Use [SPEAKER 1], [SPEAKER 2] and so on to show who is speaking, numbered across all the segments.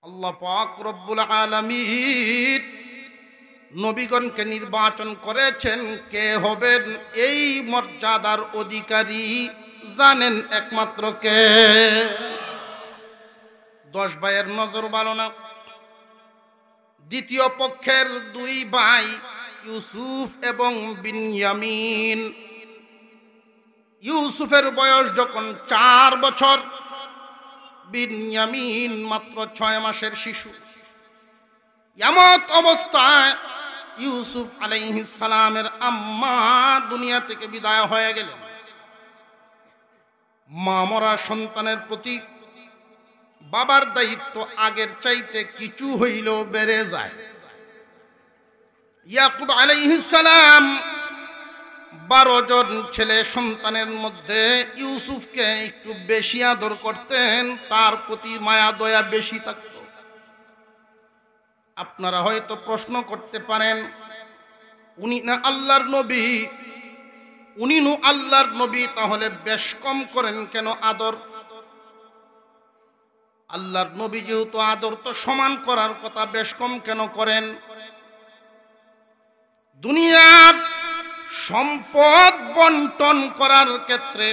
[SPEAKER 1] আল্লাহ পাক রব্বুল আলামিন নবীগণকে নির্বাচন করেছেন। কে হবেন এই মর্যাদার অধিকারী জানেন একমাত্র কে? 10 ভাইয়ের নজর ভালো না। দ্বিতীয় পক্ষের 2 ভাই ইউসুফ এবং বিনয়ামিন। ইউসুফের বয়স যখন 4 বছর, বিনয়ামিন মাত্র 6 মাসের শিশু। এমত অবস্থায় ইউসুফ আলাইহিস সালামের আম্মা দুনিয়া থেকে বিদায় হয়ে গেলেন। মা মরা সন্তানের প্রতি বাবার দায়িত্ব আগের চাইতে কিছু হইলেও বেড়ে যায়। ইয়াকুব আলাইহিস সালাম 12 জন ছেলে সন্তানের মধ্যে ইউসুফকে একটু বেশি আদর করতেন, তার প্রতি মায়া দয়া বেশি থাকত। আপনারা হয়তো প্রশ্ন করতে পারেন, উনি না আল্লাহর নবী, উনি নু আল্লাহর নবী, তাহলে বেশ কম করেন কেন আদর? আল্লাহর নবী যেহেতু আদর তো সমান করার কথা, বেশ কম কেন করেন? দুনিয়ার সম্পদ বন্টন করার ক্ষেত্রে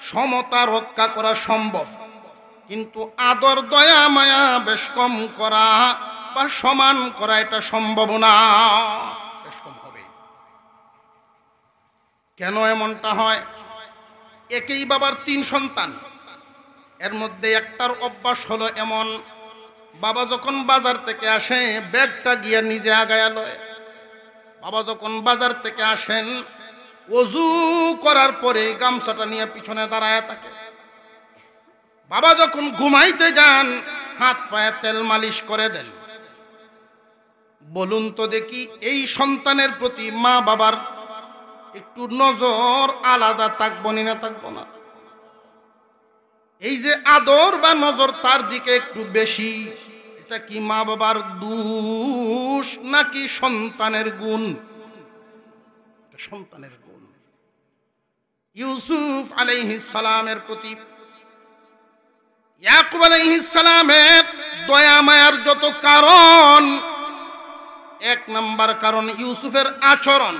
[SPEAKER 1] সমতা রক্ষা করা সম্ভব, কিন্তু আদর দয়া মায়া বেশ কম করা বা সমান করা এটা সম্ভব না, বেশ কম হবে। কেন এমনটা হয়? একই বাবার 3 সন্তান, এর মধ্যে একটার অভ্যাস হলো এমন, বাবা যখন বাজার থেকে আসে ব্যাগটা গিয়ে নিজে আগায়া লয়। বাবা যখন বাজার থেকে আসেন ওযু করার পরে গামছাটা নিয়ে পিছনে দাঁড়ায় থাকে। বাবা যখন ঘুমাইতে যান হাত পায়ে তেল মালিশ করে দেন। বলুন তো দেখি, এই সন্তানের প্রতি মা বাবার একটু নজর আলাদা থাকবো না থাকবো না? এই যে আদর বা নজর তার দিকে একটু বেশি, এটা কি মা বাবার দোষ নাকি সন্তানের গুণ? সন্তানের গুণ। ইউসুফ আলাইহিস সালামের প্রতি ইয়াকুব আলাইহিস সালামের দয়া মায়ার যত কারণ, 1 নাম্বার কারণ ইউসুফের আচরণ।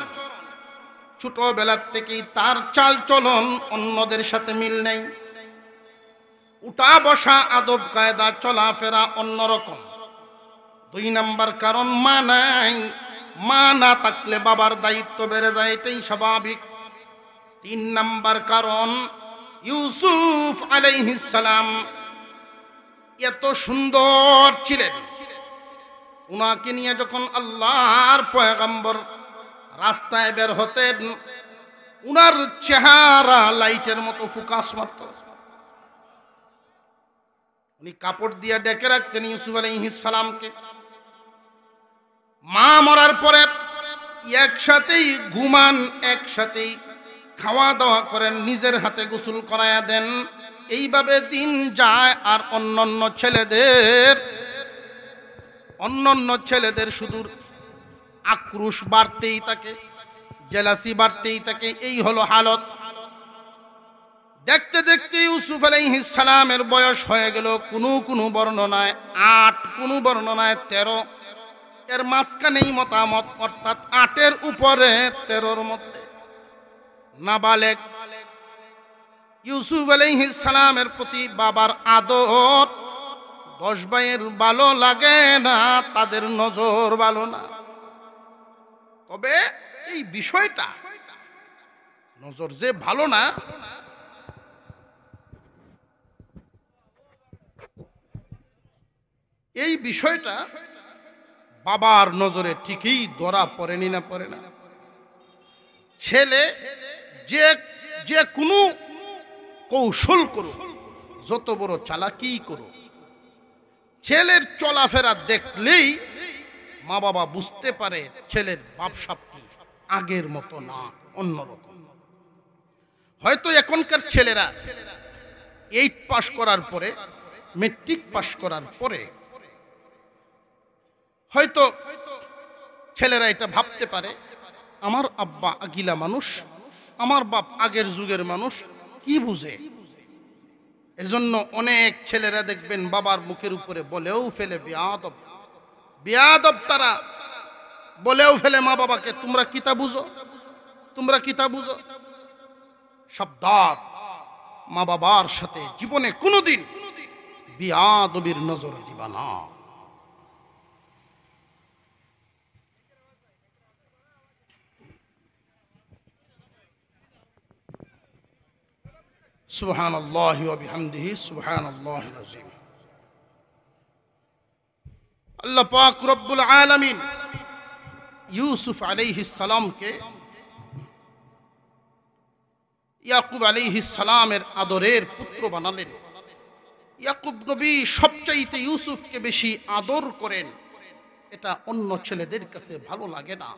[SPEAKER 1] ছোটবেলা থেকেই তার চাল চলন অন্যদের সাথে মিল নেই। উঠা বসা আদব কায়দা চলাফেরা অন্যরকম। 2 নাম্বার কারণ মা নাই। মা না থাকলে বাবার দায়িত্ব বেড়ে যায়, এটাই স্বাভাবিক। 3 নাম্বার কারণ ইউসুফ আলাইহিস সালাম এত সুন্দর ছিলেন, উনাকে নিয়ে যখন আল্লাহর পয়গম্বর রাস্তায় বের হতেন উনার চেহারা লাইটের মতো ফোকাস মারত। উনি কাপড় দিয়ে ডেকে রাখতেন ইউসুফ আলাইহিস সালামকে। মা মরার পরে একসাথেই ঘুমান, একসাথেই খাওয়া দাওয়া করেন, নিজের হাতে গোসল করায়া দেন। এইভাবে দিন যায়। আর অন্যান্য ছেলেদের শুধু আক্রোশ বাড়তেই থাকে, জেলাসি বাড়তেই থাকে। এই হলো হালত। দেখতে দেখতে ইউসুফ আলাইহিস সালামের বয়স হয়ে গেল কোনো বর্ণনায় 8, কোনো বর্ণনায় 13। এর মাঝখানেই মতামত, অর্থাৎ 8-এর উপরে 13-র মধ্যে নাবালেগ। ইউসুফ আলাইহিস সালামের প্রতি বাবার আদর 10 ভাইয়ের ভালো লাগে না, তাদের নজর ভালো না। তবে এই বিষয়টা নজর যে ভালো না, এই বিষয়টা বাবার নজরে ঠিকই ধরা পড়েনি না পড়ে না। ছেলে যে কোনো কৌশল করো, যত বড় চালাকি করো, ছেলের চলাফেরা দেখলেই মা বাবা বুঝতে পারে ছেলের ভাবসাব কি আগের মতো না, অন্যরকম। হয়তো এখনকার ছেলেরা 8 পাস করার পরে, মেট্রিক পাস করার পরে হয়তো ছেলেরা এটা ভাবতে পারে, আমার আব্বা আগিলা মানুষ, আমার বাপ আগের যুগের মানুষ, কি বুঝে? এজন্য অনেক ছেলেরা দেখবেন বাবার মুখের উপরে বলেও ফেলে বেয়াদব, বেয়াদব তারা বলেও ফেলে মা বাবাকে, তোমরা কিতা বুঝো, তোমরা কিতা বুঝো। সাবধান, মা বাবার সাথে জীবনে কোনোদিন বেয়াদবির নজর দিবা না। সুবহানাল্লাহি ওয়া বিহামদিহি সুবহানাল্লাহিল আযীম। আল্লাহ পাক রব্বুল আলামিন ইউসুফ আলাইহিস সালামকে ইয়াকুব আলাইহিস সালামের আদরের পুত্র বানালেন। ইয়াকুব নবী সবচাইতে ইউসুফকে বেশি আদর করেন, এটা অন্য ছেলেদের কাছে ভালো লাগে না।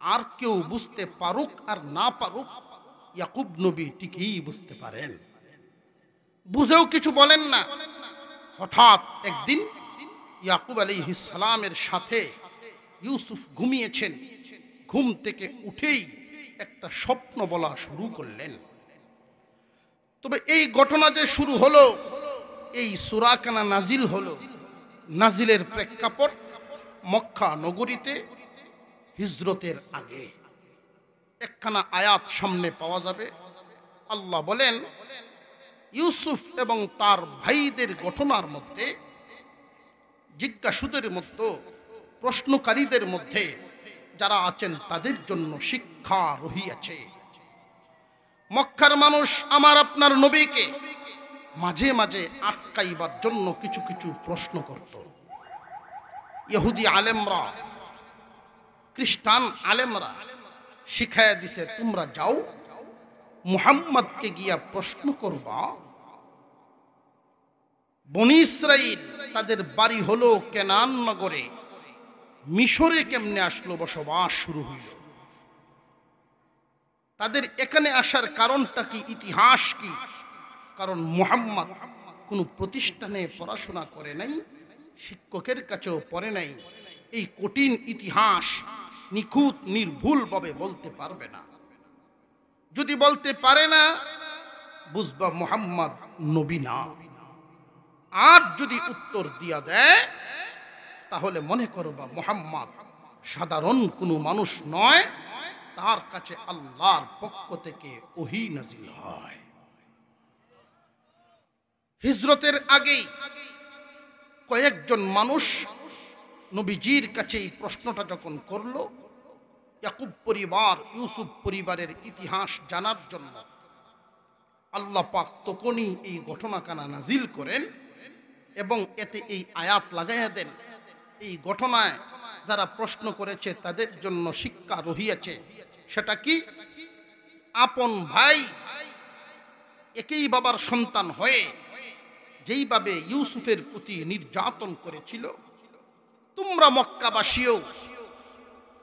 [SPEAKER 1] আর কেউ বুঝতে পারুক আর না পারুক, ইয়াকুব নবী ঠিকই বুঝতে পারেন, বুঝেও কিছু বলেন না। হঠাৎ একদিন ইয়াকুব আলাইহিস সালামের সাথে ইউসুফ ঘুমিয়েছেন, ঘুম থেকে উঠেই একটা স্বপ্ন বলা শুরু করলেন। তবে এই ঘটনা যে শুরু হলো, এই সূরা কানা নাজিল হলো, নাজিলের প্রেক্ষাপট মক্কা নগরীতে হিজরতের আগে। একখানা আয়াত সামনে পাওয়া যাবে। আল্লাহ বলেন, ইউসুফ এবং তার ভাইদের ঘটনার মধ্যে জিজ্ঞাসুদের মধ্যে, প্রশ্নকারীদের মধ্যে যারা আছেন তাদের জন্য শিক্ষা রহিয়াছে। মক্কার মানুষ আমার আপনার নবীকে মাঝে মাঝে আটকাইবার জন্য কিছু কিছু প্রশ্ন করত। ইহুদি আলেমরা, খ্রিস্টান আলেমরা শিখায়া দিছে, তোমরা যাও মুহাম্মদকে গিয়া প্রশ্ন করবা, বনী ইসরাইল তাদের বাড়ি হলো কেনান নগরে, মিশরে কেমনে আসলো, বসবাস শুরু হইল, তাদের এখানে আসার কারণটা কি, ইতিহাস কি? কারণ মুহাম্মদ কোনো প্রতিষ্ঠানে পড়াশোনা করে নাই, শিক্ষকের কাছেও পড়ে নাই, এই কঠিন ইতিহাস নিখুঁত নির্ভুলভাবে বলতে পারবে না। যদি বলতে পারে না, বুঝবা মুহাম্মদ নবী না। আর যদি উত্তর দিয়া দেয়, তাহলে মনে করবা মুহাম্মদ সাধারণ কোনো মানুষ নয়, তার কাছে আল্লাহর পক্ষ থেকে ওহী নাজিল হয়। হিজরতের আগেই কয়েকজন মানুষ নবীজির কাছে এই প্রশ্নটা যখন করলো, ইয়াকুব পরিবার, ইউসুফ পরিবারের ইতিহাস জানার জন্য, আল্লাহ পাক তখনই এই ঘটনাখানা নাজিল করেন এবং এতে এই আয়াত লাগাইয়া দেন। এই ঘটনায় যারা প্রশ্ন করেছে তাদের জন্য শিক্ষা রহিয়াছে। সেটা কি? আপন ভাই একই বাবার সন্তান হয়ে যেইভাবে ইউসুফের প্রতি নির্যাতন করেছিল, তোমরা মক্কাবাসীও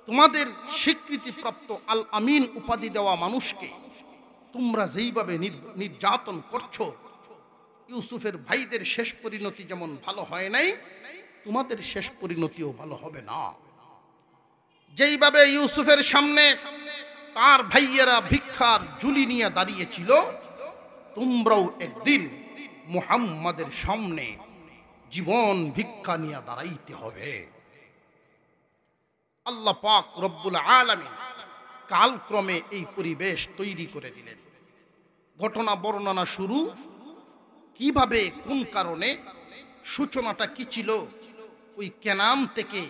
[SPEAKER 1] তোমাদের স্বীকৃতিপ্রাপ্ত আল আমিন উপাধি দেওয়া মানুষকে তোমরা যেইভাবে নির্যাতন করছো, ইউসুফের ভাইদের শেষ পরিণতি যেমন ভালো হয় নাই, তোমাদের শেষ পরিণতিও ভালো হবে না। যেইভাবে ইউসুফের সামনে তার ভাইয়েরা ভিক্ষার ঝুলি নিয়ে দাঁড়িয়েছিল, তোমরাও একদিন মুহাম্মাদের সামনে জীবন ভিক্ষা নিয়ে দাঁড়াইতে হবে। আল্লাহ পাক রব্বুল আলামিন কালক্রমে এই পরিবেশ তৈরি করে দিলেন। ঘটনা বর্ণনা শুরু কিভাবে, কোন কারণে, সূচনাটা কি ছিল, ওই কেনান থেকে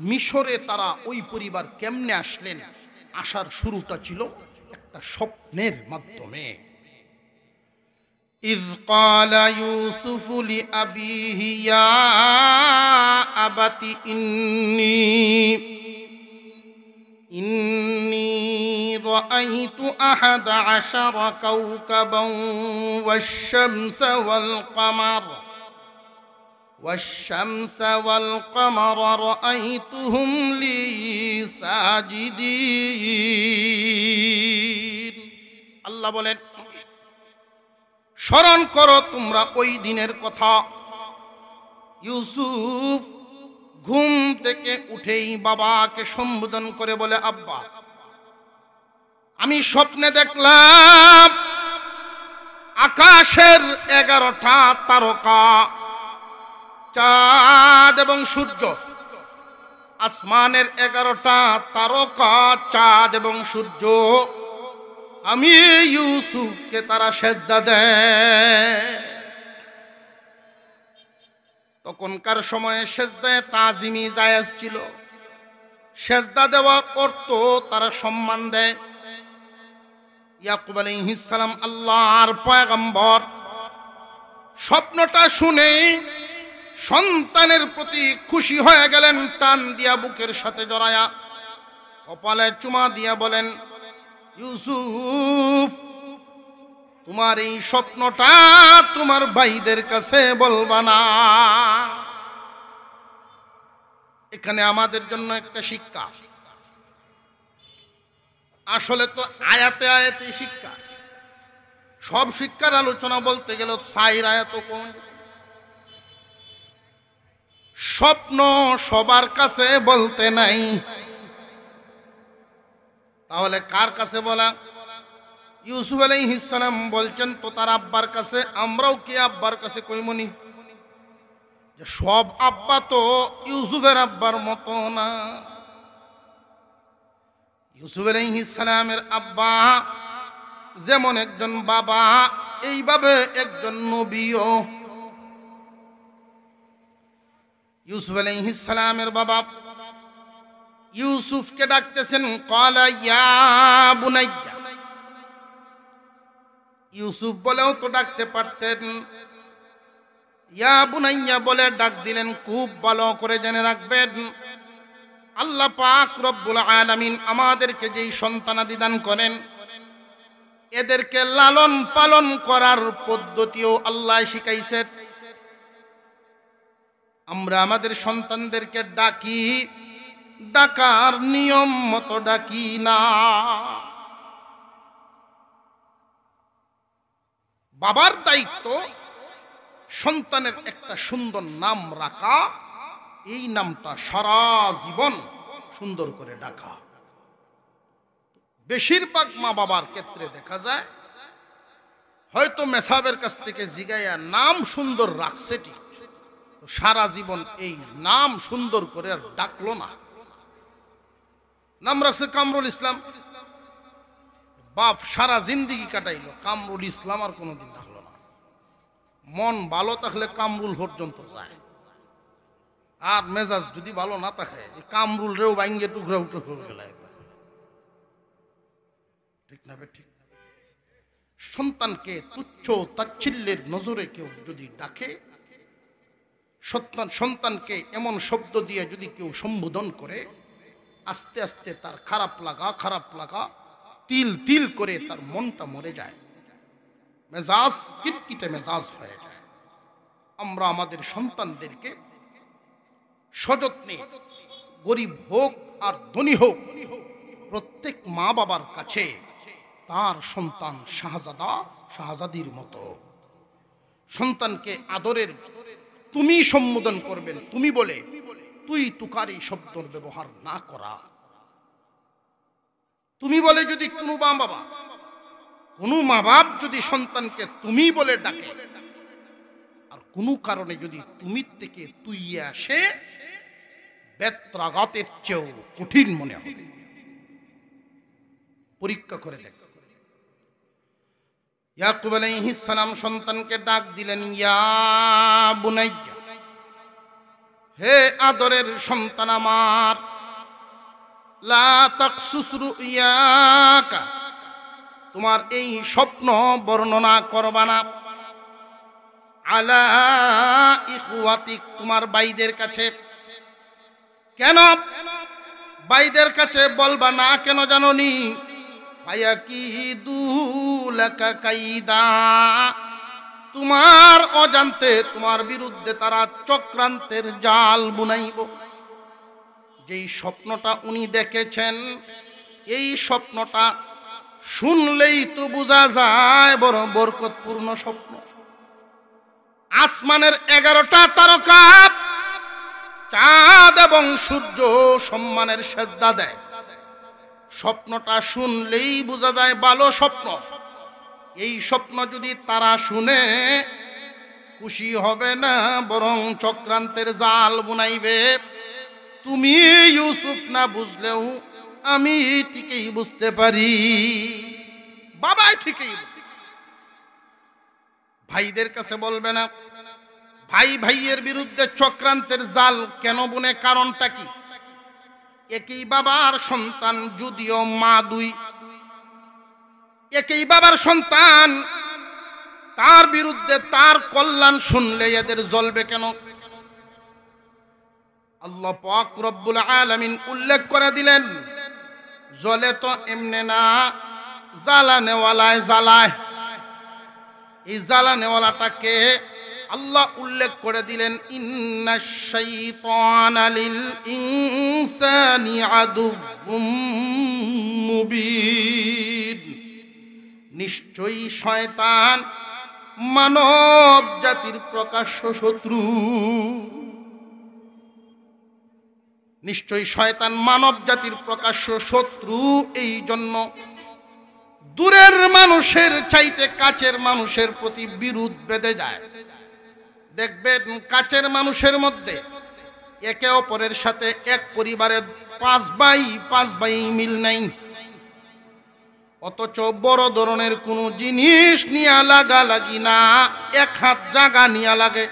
[SPEAKER 1] মিশরে তারা ওই পরিবার কেমনে আসলেন, আসার শুরুটা ছিল একটা স্বপ্নের মাধ্যমে। إذ قال يوسف لأبيه يا أبت إني رأيت 11 كوكبا والشمس والقمر رأيتهم لي ساجدين। আল্লাহ বলেন, স্মরণ করো তোমরা ওই দিনের কথা। ইউসুফ ঘুম থেকে উঠেই বাবাকে সম্বোধন করে বলে, আব্বা, আমি স্বপ্নে দেখলাম আকাশের 11টা তারকা, চাঁদ এবং সূর্য, আসমানের 11টা তারকা, চাঁদ এবং সূর্য, আমি ইউসুফকে তারা সেজদা দেয়। তখনকার সময়ে সেজদায়ে তাজিমি জায়েজ ছিল। সেজদা দেওয়ার অর্থ তারা সম্মান দেয়। ইয়াকুব আলাইহিস সালাম আল্লাহর পয়গম্বর, স্বপ্নটা শুনে সন্তানের প্রতি খুশি হয়ে গেলেন, টান দিয়া বুকের সাথে জড়ায়া কপালে চুমা দিয়া বলেন, ইউসুফ, তোমার এই স্বপ্নটা তোমার ভাইদের কাছে বলবা না। এখানে আমাদের জন্য একটা শিক্ষা। আসলে তো আয়াতে আয়াতে শিক্ষা, সব শিক্ষার আলোচনা বলতে গেল 4 আয়াত কোন। স্বপ্ন সবার কাছে বলতে নাই, তাহলে কার কাছে বলা? ইউসুফ আলাইহিস সালাম বলছেন তো তার আব্বার কাছে। আমরাও কি আব্বার কাছে কইমনি? যে সব আব্বা তো ইউসুফের আব্বার মতো না। ইউসুফ আলাইহিস সালামের আব্বা যেমন একজন বাবা, এইভাবে একজন নবীও। ইউসুফ আলাইহিস সালামের বাবা ইউসুফকে ডাকতেছেন, ক্বালা ইয়া বুনাইয়া। ইউসুফ বলেও তো ডাকতে পারতেন, ইয়া বুনাইয়া বলে ডাক দিলেন। খুব ভালো করে জেনে রাখবেন, আল্লাহ পাক রব্বুল আলামিন আমাদেরকে যেই সন্তানাদি দান করেন, এদেরকে লালন পালন করার পদ্ধতিও আল্লাহ শিখাইছেন। আমরা আমাদের সন্তানদেরকে ডাকি, ডাকার নিয়ম মতো ডাকি না। বাবার দায়িত্ব সন্তানের একটা সুন্দর নাম রাখা, এই নামটা সারা জীবন সুন্দর করে ডাকা। বেশিরভাগ মা বাবার ক্ষেত্রে দেখা যায়, হয়তো মেসাবের কাছ থেকে জিগাইয়া নাম সুন্দর রাখছে ঠিক, সারা জীবন এই নাম সুন্দর করে আর ডাকলো না। নাম রাখছে কামরুল ইসলাম, বাপ সারা জিন্দিগি কাটাইলো, কামরুল ইসলাম আর কোনোদিন ডাকলো না। মন ভালো থাকলে কামরুল পর্যন্ত যায়, আর মেজাজ যদি ভালো না থাকে কামরুল রেও বাইঙ্গে টুকরা টুকরো গেলে। ঠিক না? ঠিক। সন্তানকে তুচ্ছ তাচ্ছিল্যের নজরে কেউ যদি ডাকে, সন্তানকে এমন শব্দ দিয়ে যদি কেউ সম্বোধন করে, আস্তে আস্তে তার খারাপ লাগা তিল তিল করে তার মনটা মরে যায়, মেজাজ কিটকিটে মেজাজ হয়ে যায়। আমরা আমাদের সন্তানদেরকে সযত্নে, গরিব হোক আর ধনী হোক, প্রত্যেক মা বাবার কাছে তার সন্তান শাহজাদা শাহজাদির মতো। সন্তানকে আদরের তুমি সম্বোধন করবেন, তুমি বলে, তুই তুকার এই শব্দর ব্যবহার না করা। তুমি বলে যদি কোনো মা বাপ যদি সন্তানকে তুমি বলে ডাকে, আর কোনো কারণে যদি তুমি থেকে তুই আসে, বেত্রাঘাতের চেয়েও কঠিন মনে হবে। পরীক্ষা করে দেখ। ইয়াকুব আলাইহিস সালাম সন্তানকে ডাক দিলেন, ইয়া বুনাইয়া, হে আদরের সন্তান আমার, লা তাকসুস রুইয়াকা, তোমার এই স্বপ্ন বর্ণনা করবা না, আলা ইখওয়াতিক, তোমার ভাইদের কাছে। কেন ভাইদের কাছে বলবা না? কেন জানোনি? ফায়াকিদু লাকা কাইদা, তোমার অজান্তে তোমার বিরুদ্ধে তারা চক্রান্তের জাল বুনাইব। যেই স্বপ্নটা উনি দেখেছেন, এই স্বপ্নটা শুনলেই তো বোঝা যায় বড় বরকতপূর্ণ স্বপ্ন। আসমানের 11টা তারকা, চাঁদ এবং সূর্য সম্মানের সেজদা দেয়। স্বপ্নটা শুনলেই বোঝা যায় ভালো স্বপ্ন। এই স্বপ্ন যদি তারা শুনে খুশি হবে না, বরং চক্রান্তের জাল বুনাইবে। তুমি ইউসুফ না বুঝলেও আমি ঠিকই বুঝতে পারি। বাবাই ঠিকই ভাইদের কাছে বলবে না। ভাই ভাইয়ের বিরুদ্ধে চক্রান্তের জাল কেন বুনে, কারণটা কি? একই বাবার সন্তান, যদিও মা দুই, একই বাবার সন্তান, তার বিরুদ্ধে তার কল্যাণ শুনলে এদের জ্বলবে কেন? আল্লাহ পাক রব্বুল আলামিন উল্লেখ করে দিলেন, জ্বলে তো এমনে না, জ্বালানেওয়ালায় জ্বালায়। এই জ্বালানেওয়ালাটাকে আল্লাহ উল্লেখ করে দিলেন, ইন্নাশ শাইতানা লিল ইনসানি আদুউম মুবিন। নিশ্চয়ই শয়তান মানব জাতির প্রকাশ্য শত্রু। নিশ্চয়ই শয়তান মানব জাতির প্রকাশ্য শত্রু। এই জন্য দূরের মানুষের চাইতে কাছের মানুষের প্রতি বিরোধ বেঁধে যায়। দেখবেন কাছের মানুষের মধ্যে একে অপরের সাথে এক পরিবারের পাঁচ ভাই মিল নাই, অথচ বড় ধরনের কোনো জিনিস নিয়ে লাগালাগি না, এক হাত জায়গা নিয়ে লাগে।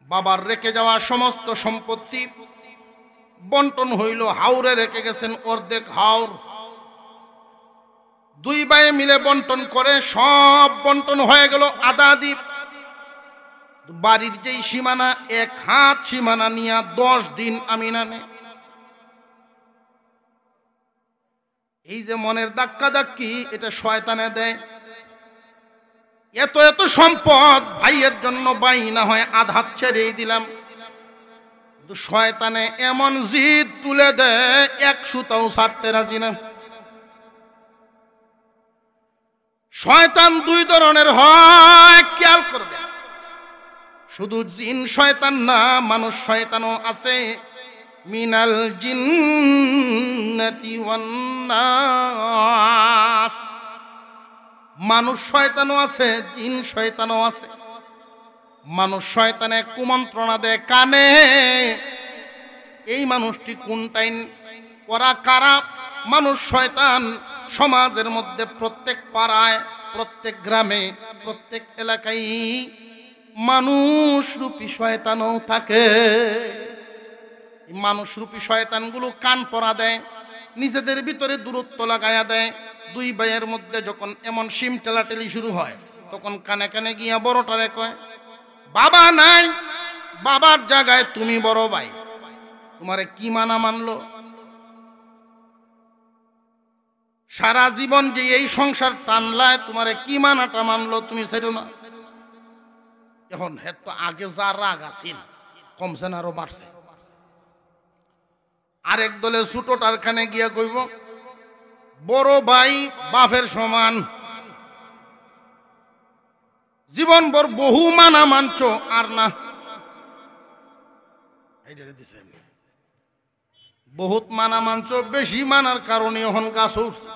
[SPEAKER 1] বাবার রেখে যাওয়া সমস্ত সম্পত্তি বন্টন হইল, হাওরে রেখে গেছেন অর্ধেক হাওর। দুই ভাই মিলে বন্টন করে সব বন্টন হয়ে গেল আধা আধি। বাড়ির যেই সীমানা, এক হাত সীমানা নিয়ে 10 দিন আমিনা নেয়। এই যে মনের ধাক্কা ধাক্কি, এটা শয়তানে দেয়। এত এত সম্পদ ভাইয়ের জন্য ভাই না হয় আধাত ছেড়েই দিলাম, কিন্তু শয়তানে এমন জিদ তুলে দেয়, এক সুতাও ছাড়তে রাজি না। শয়তান দুই ধরনের হয়, খেয়াল করবে। শুধু জিন শয়তান না, মানুষ শয়তানও আছে। মিনাল জিন্নাতি ওয়ান নাস। মানুষ শয়তানও আছে, জিন শয়তানও আছে। মানুষ শয়তানে কুমন্ত্রণা দেয় কানে, এই মানুষটি কোনটাই, ওরা কারা? মানুষ শয়তান সমাজের মধ্যে প্রত্যেক পাড়ায়, প্রত্যেক গ্রামে, প্রত্যেক এলাকায় মানুষ রূপী শয়তানও থাকে। মানুষ রূপী শয়তানগুলো কান পরা দেয়, নিজেদের ভিতরে দূরত্ব লাগায়া দেয়। দুই ভাইয়ের মধ্যে যখন এমন সিম টেলাটেলি শুরু হয়, তখন কানে কানে গিয়া বড়টারে কয়, বাবা নাই, বাবার জায়গায় তুমি বড় ভাই, তোমারে কি মানা মানলো? সারা জীবন যে এই সংসার টানলায়, তোমারে কি মানাটা মানলো? তুমি সেটা না। এখন হের তো আগে যা রাগ আছিল, কমছে না আরো বাড়ছে। আরেক দলে ছোটটার খানে গিয়া কইব, বড় ভাই বাপের সমান, জীবন ভর বহু মানা মানছ আর না। বহুত মানা মানছ, বেশি মানার কারণে এখন গাছ উঠছে।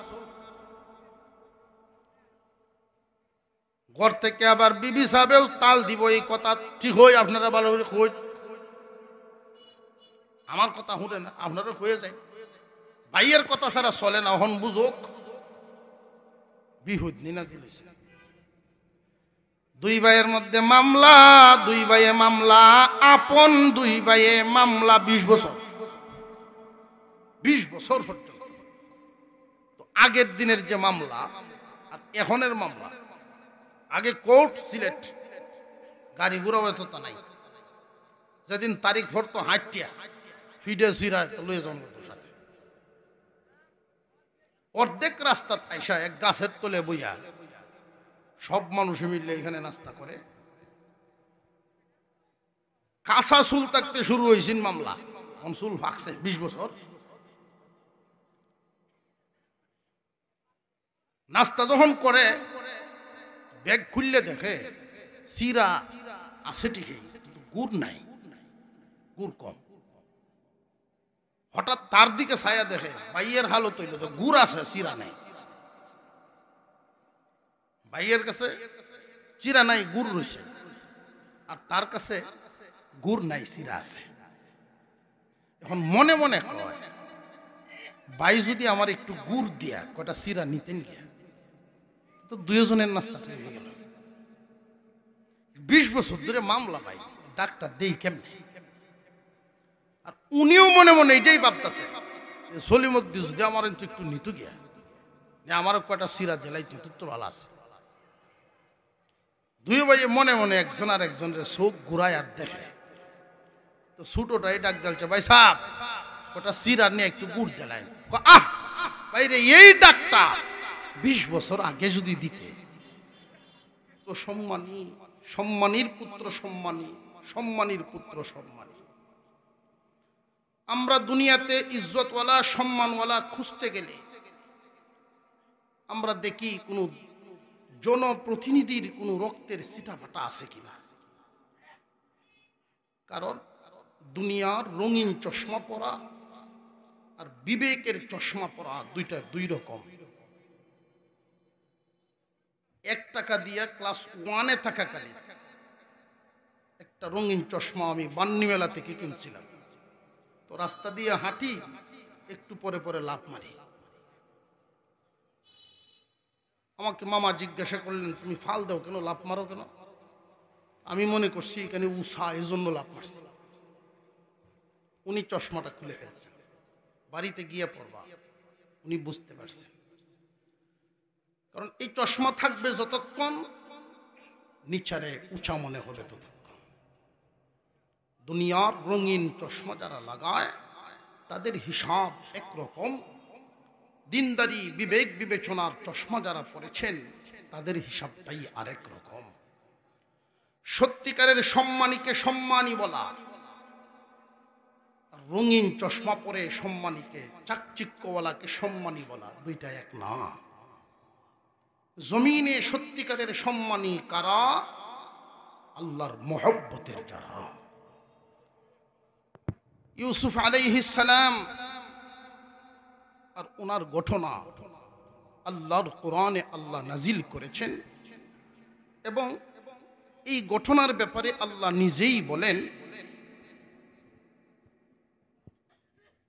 [SPEAKER 1] ঘর থেকে আবার বিবি সাহেবেও তাল দিব, এই কথা ঠিক হই, আপনারা ভালো করে কই। আমার কথা শুনে না, আপনারা কয়ে যায় ভাইয়ের কথা ছাড়া চলে না। হন বুঝোক বিহুদ নিনাজি লইছে। দুই ভাইয়ের মধ্যে মামলা, দুই ভাইয়ে মামলা, আপন দুই ভাইয়ে মামলা 20 বছর, 20 বছর পর্যন্ত। তো আগের দিনের যে মামলা আর এখনের মামলা, আগে কোর্ট সিলেট, গাড়ি ঘুরাও এত নাই। যেদিন তারিখ ধরতো হাঁটিয়া ফিডে সিরায় লয়ে যান সাথে, অর্ধেক রাস্তার আইসা এক গাছের তলে বইয়া সব মানুষ মিললে এখানে নাস্তা করে। কাঁচা চুল থাকতে শুরু হয়েছিল মামলা, চুল ফাঁকছে 20 বছর। নাস্তা যখন করে ব্যাগ খুললে দেখে সিরা আছে ঠিকই, কিন্তু গুড় নাই, গুড় কম। হঠাৎ তার দিকে ছায়া দেখে, ভাইয়ের হালত হইল তো গুড় আছে সিরা নাই। ভাইয়ের কাছে চিরা নাই, গুড় রয়েছে, আর তার কাছে গুড় নাই, চিরা আছে। এখন মনে মনে কয়, ভাই যদি আমার একটু গুড় দিয়া কয়টা চিরা নিতেন গিয়া, তো দুইজনের নাস্তাটা হয়ে গেল। 20 বছর ধরে মামলা ভাই, ডাক্তার দেই কেমনে? আর উনিও মনে মনে এটাই ভাবতেছে, সলিমুদ্দিন যদি আমার একটু নিতু গিয়া, যে আমার কয়টা চিরা দিলাই, তুই তো ভালো আছে। দুই ভাই মনে মনে একজন আর একজনের চোখ ঘুরায় আর দেখে। তো ছোটটাই ডাক দিলছে, ভাই সাহেব কটা চিরা নিয়ে একটু গুড় দিলাই। আহ ভাই রে, এই ডাকটা 20 বছর আগে যদি দিতে, তো সম্মানী, সম্মানীর পুত্র সম্মানী, সম্মানীর পুত্র সম্মানী। আমরা দুনিয়াতে ইজ্জতওয়ালা সম্মানওয়ালা খুঁজতে গেলে আমরা দেখি কোন জনপ্রতিনিধির কোন রক্তের ছিটাফাটা আছে কিনা। কারণ দুনিয়ার রঙিন চশমা পরা আর বিবেকের চশমা পরা দুইটা দুই রকম। 1 টাকা দিয়া ক্লাস 1-এ থাকাকালে একটা রঙিন চশমা আমি বান্নি মেলা থেকে কিনছিলাম। তো রাস্তা দিয়ে হাঁটি, একটু পরে পরে লাফ মারি। আমাকে মামা জিজ্ঞাসা করলেন, তুমি ফাল দাও কেন, লাফ মারো কেন? আমি মনে করছি এখানে উষা, এজন্য লাফ মারছি। উনি চশমাটা খুলে ফেলছেন, বাড়িতে গিয়ে পড়বা, উনি বুঝতে পারছেন। কারণ এই চশমা থাকবে যতক্ষণ, নিচারে উঁচা মনে হবে ততক্ষণ। দুনিয়ার রঙিন চশমা যারা লাগায় তাদের হিসাব একরকম, দিনদারি বিবেক বিবেচনার চশমা যারা পড়েছেন তাদের হিসাবটাই আরেক রকম। সত্যিকারের সম্মানীকে সম্মানী বলা, রঙিন চশমা পরে সম্মানীকে, চাকচিক্যওয়ালাকে সম্মানী বলা, দুইটা এক না। জমিনে সত্যিকারের সম্মানী কারা? আল্লাহর মহব্বতের যারা। ইউসুফ আলাইহিস সালাম আর ওনার ঘটনা আল্লাহর কোরআনে আল্লাহ নাজিল করেছেন, এবং এই ঘটনার ব্যাপারে আল্লাহ নিজেই বলেন,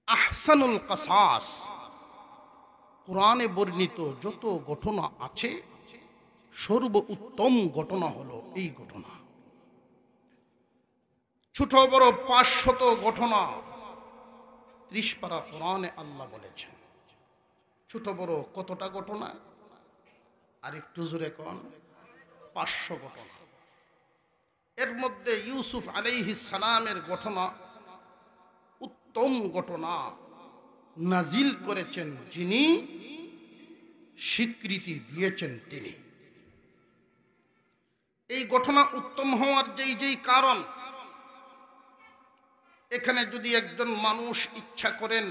[SPEAKER 1] আহসানুল কাসাস, কোরআনে বর্ণিত যত ঘটনা আছে সর্বোত্তম ঘটনা হলো এই ঘটনা। ছোট বড় 500 ঘটনা 30 পারা কোরআনে আল্লাহ বলেছেন। ছোট বড় কতটা ঘটনা? আর একটু জোরে কোন, 500 ঘটনা। এর মধ্যে ইউসুফ আলাইহিস সালামের ঘটনা উত্তম ঘটনা নাজিল করেছেন যিনি, স্বীকৃতি দিয়েছেন তিনি। এই ঘটনা উত্তম হওয়ার যেই কারণ, এখানে যদি একজন মানুষ ইচ্ছা করেন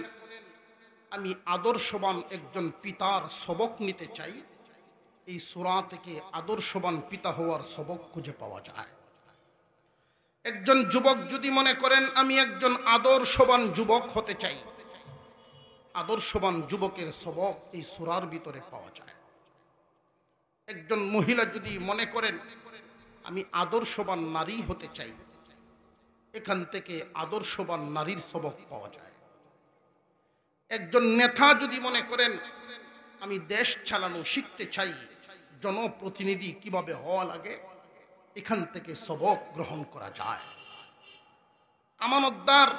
[SPEAKER 1] আমি আদর্শবান একজন পিতার সবক নিতে চাই, এই সূরা থেকে আদর্শবান পিতা হওয়ার সবক খুঁজে পাওয়া যায়। একজন যুবক যদি মনে করেন আমি একজন আদর্শবান যুবক হতে চাই, আদর্শবান যুবকের সবক এই সূরার ভিতরে পাওয়া যায়। একজন মহিলা যদি মনে করেন আমি আদর্শবান নারী হতে চাই, এখান থেকে আদর্শবান নারীর সবক পাওয়া যায়। একজন নেতা যদি মনে করেন আমি দেশ চালানো শিখতে চাই, জনপ্রতিনিধি কিভাবে হওয়া লাগে, এখান থেকে সবক গ্রহণ করা যায়। আমানতদার,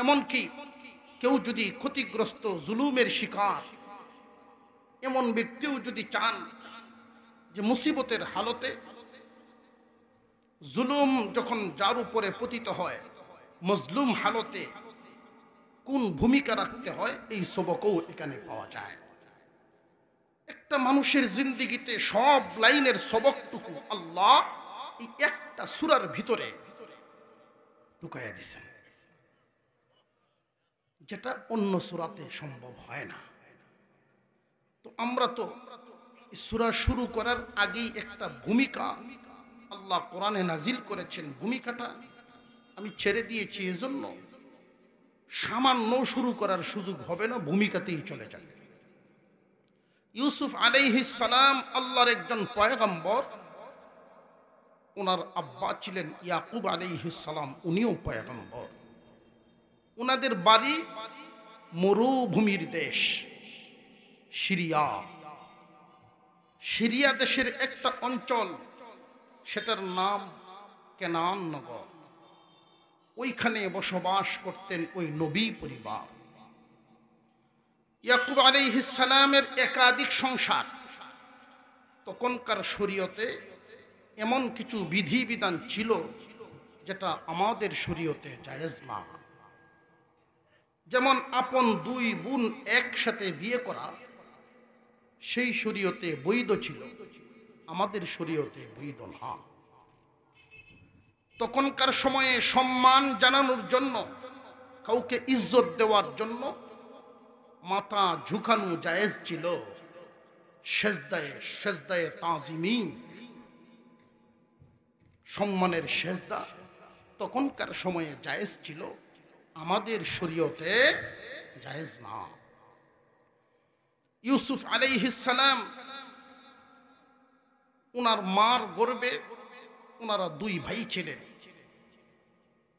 [SPEAKER 1] এমনকি কেউ যদি ক্ষতিগ্রস্ত, জুলুমের শিকার এমন ব্যক্তিও যদি চান যে মুসিবতের হালতে, জুলুম যখন যার উপরে পতিত হয়, মজলুম হালতে কোন ভূমিকা রাখতে হয়, এই সবকও এখানে পাওয়া যায়। একটা মানুষের জিন্দেগিতে সব লাইনের সবকটুকু আল্লাহ এই একটা সূরার ভিতরে ঢুকাইয়া দিয়েছেন, যেটা অন্য সূরাতে সম্ভব হয় না। তো আমরা তো সূরা শুরু করার আগেই একটা ভূমিকা আল্লাহ কোরআনে নাজিল করেছেন, ভূমিকাটা আমি ছেড়ে দিয়েছি, এজন্য সামান্য শুরু করার সুযোগ হবে না, ভূমিকাতেই চলে যাবে। ইউসুফ আলাইহিস সালাম আল্লাহর একজন পয়গম্বর। ওনার আব্বা ছিলেন ইয়াকুব আলাইহিস সালাম, উনিও পয়গম্বর। ওনাদের বাড়ি মরুভূমির দেশ সিরিয়া। সিরিয়া দেশের একটা অঞ্চল, সেটার নাম কেনান নগর। ওইখানে বসবাস করতেন ওই নবী পরিবার। ইয়াকুব আলাইহিস সালামের একাধিক সংসার। তখনকার শরীয়তে এমন কিছু বিধিবিধান ছিল যেটা আমাদের শরীয়তে জায়েজ না। যেমন আপন দুই বোন একসাথে বিয়ে করা, সেই শরীয়তে বৈধ ছিল, আমাদের শরীয়তে বৈধ না। তখনকার সময়ে সম্মান জানানোর জন্য, কাউকে ইজ্জত দেওয়ার জন্য মাথা ঝুঁকানো জায়েজ ছিল। সেজদায়ে সেজদায়ে তাজিমি, সম্মানের সেজদা তখনকার সময়ে জায়েজ ছিল, আমাদের শরীয়তে জায়েজ না। ইউসুফ আলাইহিস সালাম ওনার মার গর্ভে ওনারা দুই ভাই ছিলেন,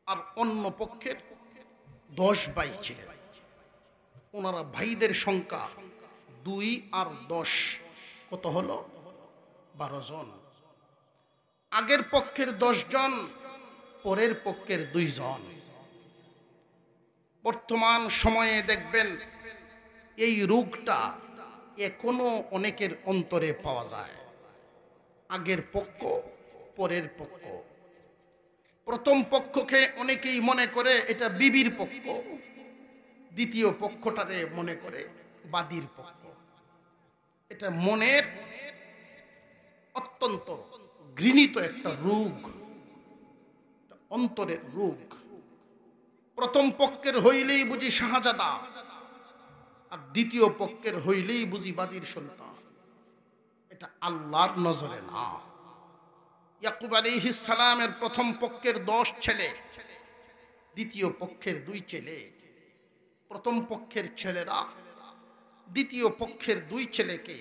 [SPEAKER 1] আর অন্য পক্ষের 10 ভাই ছিলেন। ওনারা ভাইদের সংখ্যা 2 আর 10 কত হলো? 12 জন। আগের পক্ষের 10 জন, পরের পক্ষের 2 জন। বর্তমান সময়ে দেখবেন এই রোগটা এখনো অনেকের অন্তরে পাওয়া যায়। আগের পক্ষ, পরের পক্ষ। প্রথম পক্ষকে অনেকেই মনে করে এটা বিবির পক্ষ, দ্বিতীয় পক্ষটারে মনে করে বাদীর পক্ষ। এটা মনের অত্যন্ত ঘৃণিত একটা রোগ, অন্তরের রোগ। প্রথম পক্ষের হইলেই বুঝি শাহজাদা, আর দ্বিতীয় পক্ষের হইলেই বুঝি বাদীর সন্তান। এটা আল্লাহর নজরে না। ইয়াকুব আলাইহিস সালামের প্রথম পক্ষের 10 ছেলে, দ্বিতীয় পক্ষের 2 ছেলে। প্রথম পক্ষের ছেলেরা দ্বিতীয় পক্ষের 2 ছেলেকে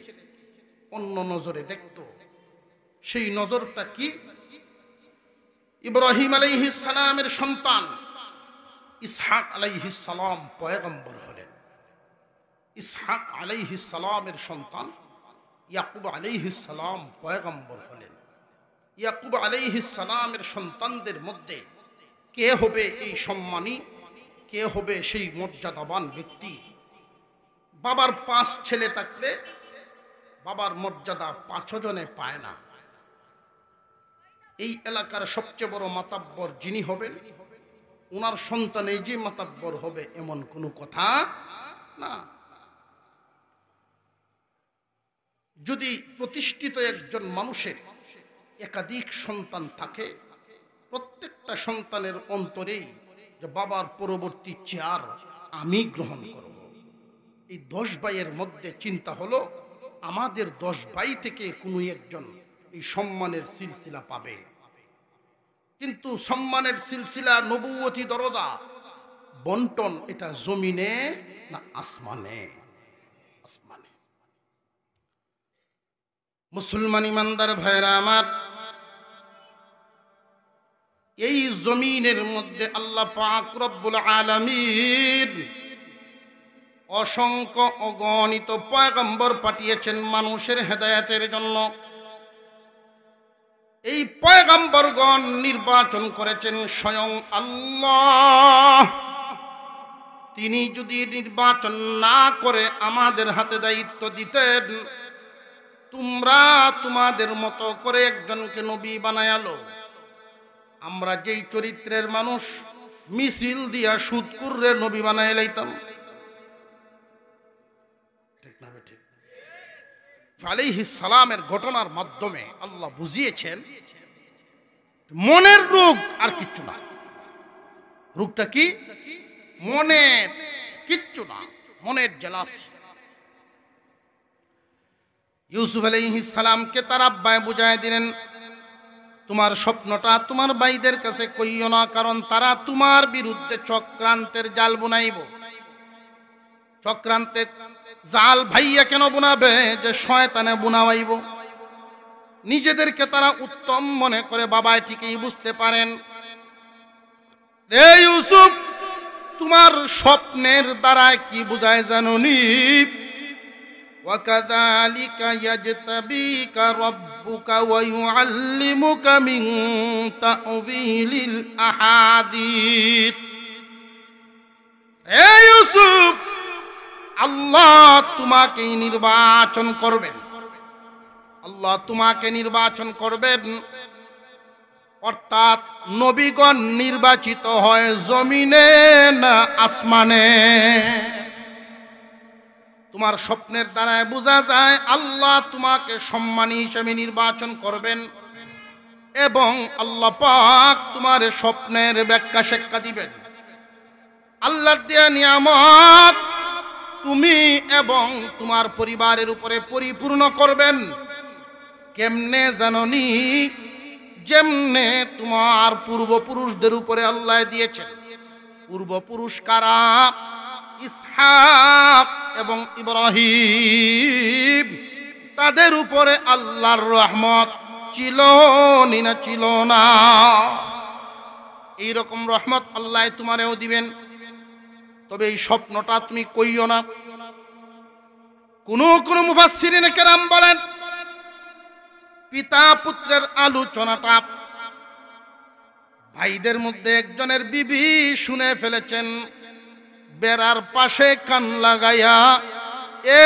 [SPEAKER 1] অন্য নজরে দেখত। সেই নজরটা কি? ইব্রাহিম আলাইহিস সালামের সন্তান ইসহাক আলাইহিস সালাম পয়গম্বর হলেন। ইসহাক আলাইহিস সালামের সন্তান ইয়াকুব আলাইহিস সালাম পয়গম্বর হলেন। ইয়াকুব আলাইহিস সালামের সন্তানদের মধ্যে কে হবে এই সম্মানী, কে হবে সেই মর্যাদাবান ব্যক্তি? বাবার 5 ছেলে থাকলে বাবার মর্যাদা 5 জনে পায় না। এই এলাকার সবচেয়ে বড় মাতাব্বর যিনি হবেন, ওনার সন্তান এই যে মাতাব্বর হবে এমন কোনো কথা না। যদি প্রতিষ্ঠিত একজন মানুষের একাধিক সন্তান থাকে, প্রত্যেকটা সন্তানের অন্তরেই যে বাবার পরবর্তী চেয়ার আমি গ্রহণ করব। এই 10 ভাইয়ের মধ্যে চিন্তা হলো আমাদের 10 ভাই থেকে কোনো একজন এই সম্মানের সিলসিলা পাবে। কিন্তু সম্মানের সিলসিলা, নবুয়তি দরজা বন্টন, এটা জমিনে না আসমানে? আসমানে। মুসলমান ইমানদার ভাইরা আমার, এই জমিনের মধ্যে আল্লাহ পাক রব্বুল আলামিন অসংখ্য অগণিত পয়গম্বর পাঠিয়েছেন মানুষের হেদায়েতের জন্য। এই পয়গম্বরগণ নির্বাচন করেছেন স্বয়ং আল্লাহ। তিনি যদি নির্বাচন না করে আমাদের হাতে দায়িত্ব দিতেন, তোমরা তোমাদের মতো করে একজনকে নবী বানায়ালো, আমরা যেই চরিত্রের মানুষ মিছিল দিয়া সুদকুররে নবী বানায় লাইতাম। ঠিক না? ঠিক। আলাইহিস সালামের ঘটনার মাধ্যমে আল্লাহ বুঝিয়েছেন মনের রোগ আর কিচ্ছু না। রোগটা কি? মনের, কিচ্ছু না, মনের জেলাসি। ইউসুফ আলাইহিস সালামকে তার আব্বায়ে বুঝায় দিলেন, তোমার স্বপ্নটা তোমার ভাইদের কাছে কইও না, কারণ তারা তোমার বিরুদ্ধে চক্রান্তের জাল বুনাইব। চক্রান্তে জাল ভাইয়া কেন বুনাবে? যে শয়তানে বুনাওয়াইব। নিজেদেরকে তারা উত্তম মনে করে বাবাই ঠিকই বুঝতে পারেন। রে ইউসুফ, তোমার স্বপ্নের দ্বারা কি বুঝায় জানোনি? وَكَذَلِكَ يَجْتَبِيكَ رَبُّكَ وَيُعَلِّمُكَ مِن تَأْوِيلِ الْأَحَادِيثِ। হে ইউসুফ, আল্লাহ তোমাকে নির্বাচন করবেন। আল্লাহ তোমাকে নির্বাচন করবেন, অর্থাৎ নবীগণ নির্বাচিত হয় জমিনে না আসমানে। তোমার স্বপ্নের দ্বারা বোঝা যায় আল্লাহ তোমাকে সম্মানী হিসেবে নির্বাচন করবেন এবং আল্লাহ পাক তোমার স্বপ্নের ব্যাখ্যা শিক্ষা দিবেন। আল্লাহর দেয়া নিয়ামত তুমি এবং তোমার পরিবারের উপরে পরিপূর্ণ করবেন। কেমনে জাননি? যেমনে তোমার পূর্বপুরুষদের উপরে আল্লাহ দিয়েছেন। পূর্বপুরুষ কারা? ইসহাক এবং ইব্রাহিম। তাদের উপরে আল্লাহর রহমত ছিল না ছিল না? এইরকম রহমত আল্লাহ তোমারেও দিবেন। তবে এই স্বপ্নটা তুমি কইও না। কোন মুফাসসিরিনে কেরাম বলেন, পিতা পুত্রের আলোচনাটা ভাইদের মধ্যে একজনের বিবি শুনে ফেলেছেন। বেড়ার পাশে কান লাগাইয়া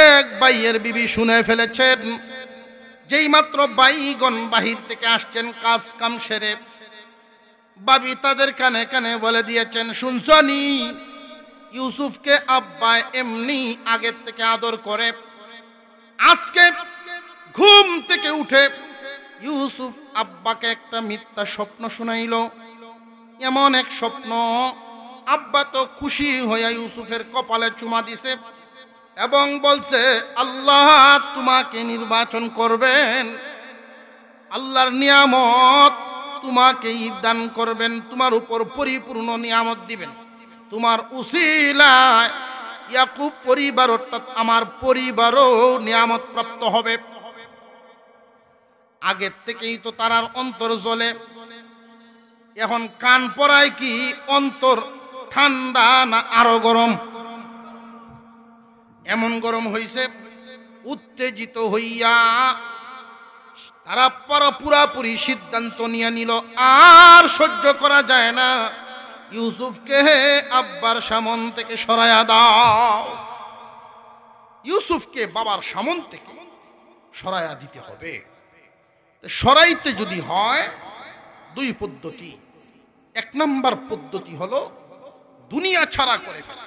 [SPEAKER 1] এক ভাইয়ের বিবি শুনে ফেলেছেন। যেই মাত্র ভাইগণ বাহির থেকে আসছেন কাজ কাম সেরে, বাবি তাদের কানে কানে বলে দিয়েছেন, শুনছনি ইউসুফকে আব্বা এমনি আগের থেকে আদর করে। আজকে ঘুম থেকে উঠে ইউসুফ আব্বাকে একটা মিথ্যা স্বপ্ন শুনাইল। এমন এক স্বপ্ন, আব্বা তো খুশি হইয়া ইউসুফের কপালে চুমা দিছে এবং বলছে, আল্লাহ তোমাকে নির্বাচন করবেন, আল্লাহর নিয়ামত তোমাকে দান করবেন, তোমার উপর পরিপূর্ণ নিয়ামত দিবেন। তোমার উসিলায় ইয়াকুব পরিবার অর্থাৎ আমার পরিবারও নিয়ামত প্রাপ্ত হবে। আগের থেকেই তো তারার অন্তর জ্বলে। এখন কান পড়ায় কি অন্তর ঠান্ডা না আরো গরম? এমন গরম হইছে, উত্তেজিত হইয়া তারা পুরাপুরি সিদ্ধান্ত নিয়ে নিল, আর সহ্য করা যায় না, ইউসুফকে আব্বার সামন থেকে সরাইয়া দাও। ইউসুফকে বাবার সামন থেকে সরাইয়া দিতে হবে। সরাইতে যদি হয় দুই পদ্ধতি। এক নম্বর পদ্ধতি হলো দুনিয়া ছাড়া করে ফেলা,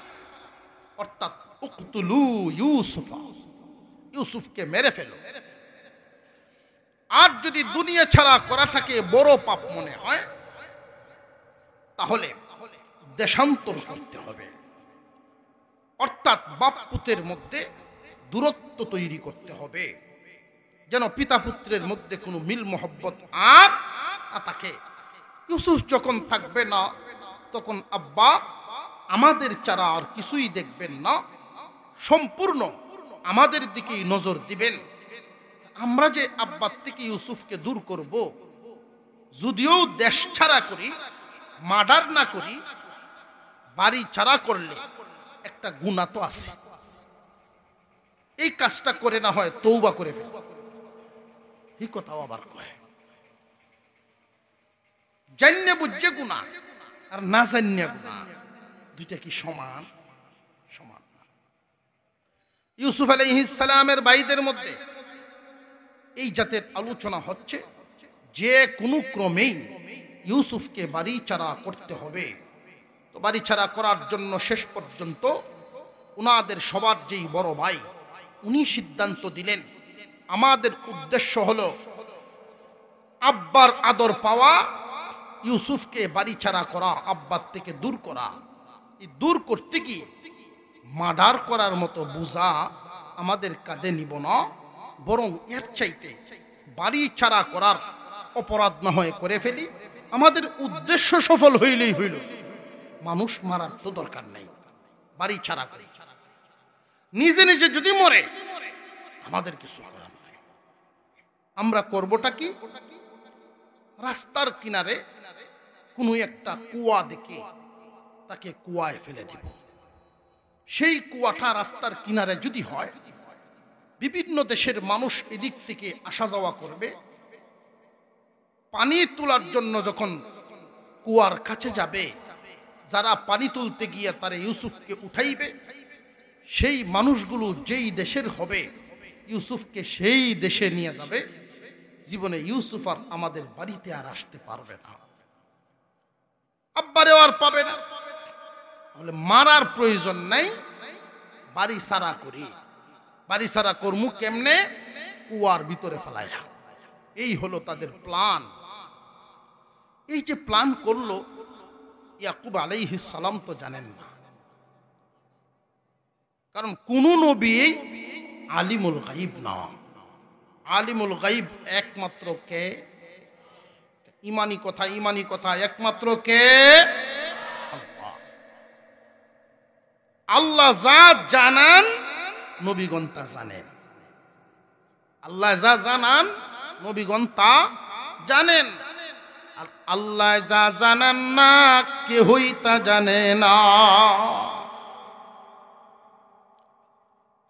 [SPEAKER 1] অর্থাৎ উকতুলু ইউসুফা, ইউসুফকে মেরে ফেলো। আর যদি দুনিয়া ছাড়া করাটাকে বড় পাপ মনে হয়, তাহলে দেশান্তর করতে হবে, অর্থাৎ বাপ পুত্রের মধ্যে দূরত্ব তৈরি করতে হবে, যেন পিতা পুত্রের মধ্যে কোনো মিল মোহব্বত আর থাকে। ইউসুফ যখন থাকবে না, তখন আব্বা আমাদের ছাড়া আর কিছুই দেখবেন না, সম্পূর্ণ আমাদের দিকেই নজর দিবেন। আমরা যে আব্বার থেকে ইউসুফকে দূর করব, যদিও দেশ ছাড়া করি, মার্ডার না করি, বাড়ি ছাড়া করলে একটা গুনাহ তো আছে। এই কাজটা করে না হয় তওবা করে ফেলব, এই কথাও আবার কয়। জান্নে বুঝে গুনাহ আর না জান্নে গুনাহ, দুইটা কি সমান? সমান না। ইউসুফ আলাইহিস সালামের ভাইদের মধ্যে এই জাতের আলোচনা হচ্ছে যে কোনো ক্রমেই ইউসুফকে বাড়ি ছাড়া করতে হবে। তো বাড়ি ছাড়া করার জন্য শেষ পর্যন্ত উনাদের সবার যেই বড় ভাই, উনি সিদ্ধান্ত দিলেন, আমাদের উদ্দেশ্য হলো আব্বার আদর পাওয়া, ইউসুফকে বাড়ি ছাড়া করা, আব্বার থেকে দূর করা। এই দূর করতে গিয়ে মার্ডার করার মতো বোঝা আমাদের কাঁধে নিব না, বরং এর চাইতে বাড়ি ছাড়া করার অপরাধ না হয় করে ফেলি, আমাদের উদ্দেশ্য সফল হইলেই হইল, মানুষ মারার তো দরকার নাই, বাড়ি ছাড়া করি। নিজে নিজে যদি মরে আমাদের কিছু করার নাই। আমরা করবটা কি? রাস্তার কিনারে কোনো একটা কুয়া দেখে তাকে কুয়ায় ফেলে দিব। সেই কুয়াটা রাস্তার কিনারে যদি হয়, বিভিন্ন দেশের মানুষ এদিক থেকে আসা যাওয়া করবে, পানি তোলার জন্য যখন কুয়ার কাছে যাবে, যারা পানি তুলতে গিয়ে তারা ইউসুফকে উঠাইবে, সেই মানুষগুলো যেই দেশের হবে ইউসুফকে সেই দেশে নিয়ে যাবে। জীবনে ইউসুফ আর আমাদের বাড়িতে আর আসতে পারবে না, আব্বারেও আর পাবে না। তাহলে মারার প্রয়োজন নাই, বাড়ি সারা করি। বাড়ি সারা কর্মু কেমনে? কুয়ার ভিতরে ফেলাইয়া। এই হলো তাদের প্ল্যান। এই যে প্ল্যান করলো, ইয়াকুব আলাইহিস সালাম তো জানেন না, কারণ কোন নবী আলিমুল গাইব না। আলিমুল গাইব একমাত্র কে? ইমানি কথা একমাত্র কে? আল্লাহ। আল্লাহ যা জানান নবীগণ তা জানেন। আল্লাহ যা জানান নবীগণ তা জানেন। আর আল্লাহ যা জানান না কেহই তা জানে না।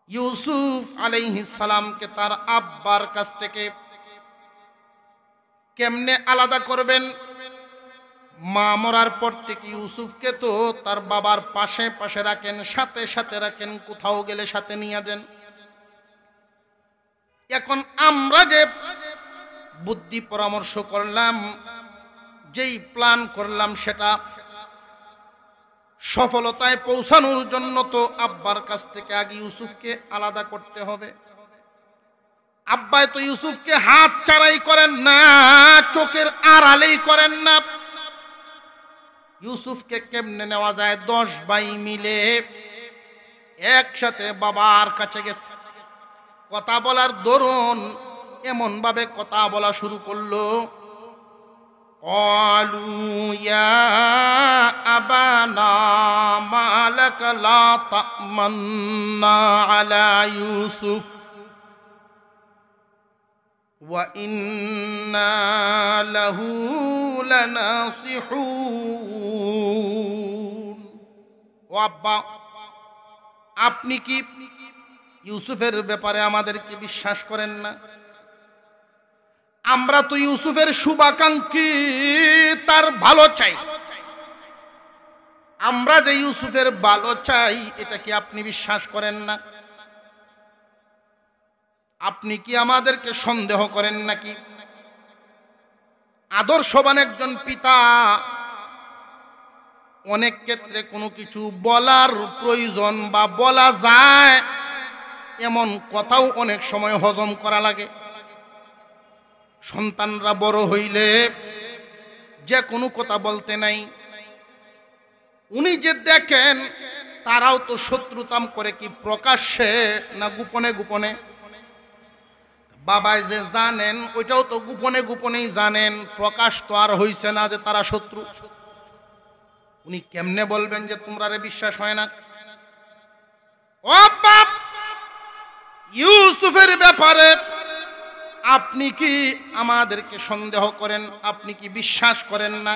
[SPEAKER 1] ইউসুফ আলাইহিস সালামকে তার আব্বার কাছ থেকে কেমনে আলাদা করবেন? মা মরার পর থেকে ইউসুফকে তো তার বাবার পাশে পাশে রাখেন, সাথে সাথে রাখেন, কোথাও গেলে সাথে নিয়ে যান। এখন আমরা যে বুদ্ধি পরামর্শ করলাম, যেই প্ল্যান করলাম, সেটা সফলতায় পৌঁছানোর জন্য তো আব্বার কাছ থেকে আগে ইউসুফকে আলাদা করতে হবে। আব্বাই তো ইউসুফকে হাত ছাড়াই করেন না, চোখের আড়ালেই করেন না। ইউসুফকে কেমনে নেওয়া যায়? 10 ভাই মিলে একসাথে বাবার কাছে গেছে। কথা বলার দরুন এমন ভাবে কথা বলা শুরু করলো, قالوا يا أبانا ما لك لا تأمنا على يوسف وإنا له لناصحون। ও আব্বা, আপনি কি ইউসুফের ব্যাপারে আমাদেরকে বিশ্বাস করেন না? আমরা তো ইউসুফের শুভাকাঙ্ক্ষী, তার ভালো চাই। আমরা যে ইউসুফের ভালো চাই এটা কি আপনি বিশ্বাস করেন না? আপনি কি আমাদেরকে সন্দেহ করেন নাকি? আদর্শবান একজন পিতা অনেক ক্ষেত্রে কোনো কিছু বলার প্রয়োজন বা বলা যায় এমন কথাও অনেক সময় হজম করা লাগে। সন্তানরা বড় হইলে যে কোনো কথা বলতে নাই। উনি যে দেখেন তারাও তো শত্রুতাম করে, কি প্রকাশ্যে না গোপনে গোপনে? বাবাই যে জানেন ওইটাও তো গোপনে গোপনেই জানেন, প্রকাশ তো আর হইছে না যে তারা শত্রু। উনি কেমনে বলবেন যে তোমরা রে বিশ্বাস হয় না? ও বাপ, ইউসুফের ব্যাপারে আপনি কি আমাদেরকে সন্দেহ করেন? আপনি কি বিশ্বাস করেন না?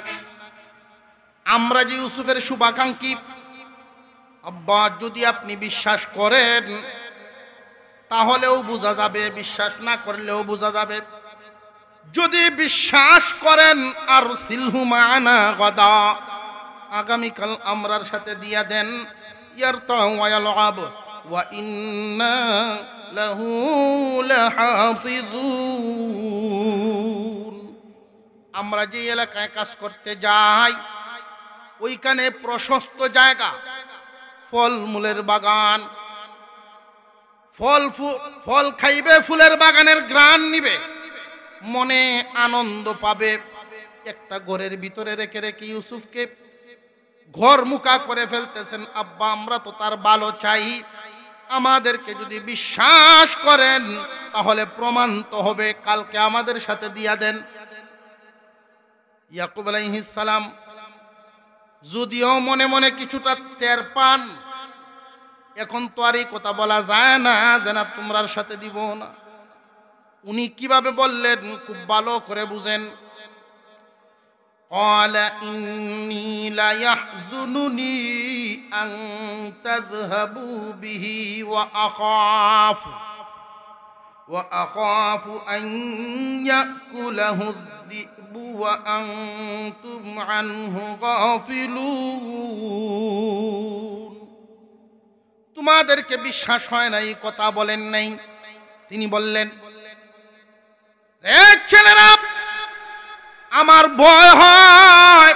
[SPEAKER 1] আমরা যে ইউসুফের শুভাকাঙ্ক্ষী, আব্বা যদি আপনি বিশ্বাস করেন তাহলেও বোঝা যাবে, বিশ্বাস না করলেও বোঝা যাবে। যদি বিশ্বাস করেন আর সিলহু মানা গদা, আগামীকাল আমরার সাথে দিয়া দেন। ইয়ারতা ওয়ায়ালআব ওয়া ইন্না লাহু লাহাফিজুন। আমরা যে এলাকায় কাজ করতে যাই ওইখানে প্রশস্ত জায়গা, ফলমূলের বাগান, ফল খাইবে, ফুলের বাগানের ঘ্রাণ নিবে, মনে আনন্দ পাবে। একটা ঘরের ভিতরে রেখে রেখে ইউসুফকে ঘর মুখা করে ফেলতেছেন। আব্বা, আমরা তো তার ভালো চাই। আমাদেরকে যদি বিশ্বাস করেন তাহলে প্রমাণ তো হবে, কালকে আমাদের সাথে দিয়া দেন। ইয়াকুব আলাইহিস সালাম যদিও মনে মনে কিছুটা টের পান এখন তো আর এই কথা বলা যায় না যে না তোমরার সাথে দিব না। উনি কিভাবে বললেন খুব ভালো করে বুঝেন। قال إني ليحزنني أن تذهبوا به وأخاف أن يأكله الذئب وأنتم عنه غافلون। তোমাদেরকে বিশ্বাস হয় না, এই কথা বলেন নাই। তিনি বললেন, এ ছেলেরা, আমার ভয় হয়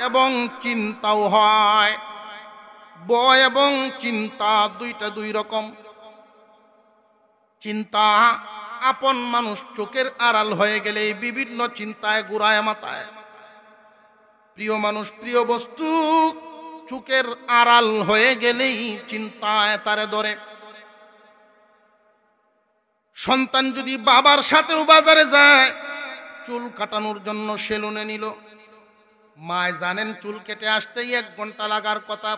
[SPEAKER 1] এবং চিন্তাও হয়। ভয় এবং চিন্তা দুইটা দুই রকম। চিন্তা আপন মানুষ চোখের আড়াল হয়ে গেলে বিভিন্ন চিন্তায় ঘুরায় মাথায়। প্রিয় মানুষ, প্রিয় বস্তু চোখের আড়াল হয়ে গেলেই চিন্তায় তারে ধরে। সন্তান যদি বাবার সাথেও বাজারে যায়, চুল কাটানোর জন্য সেলুনে নিল, মায় জানেন চুল কেটে আসতেই 1 ঘন্টা লাগার কথা,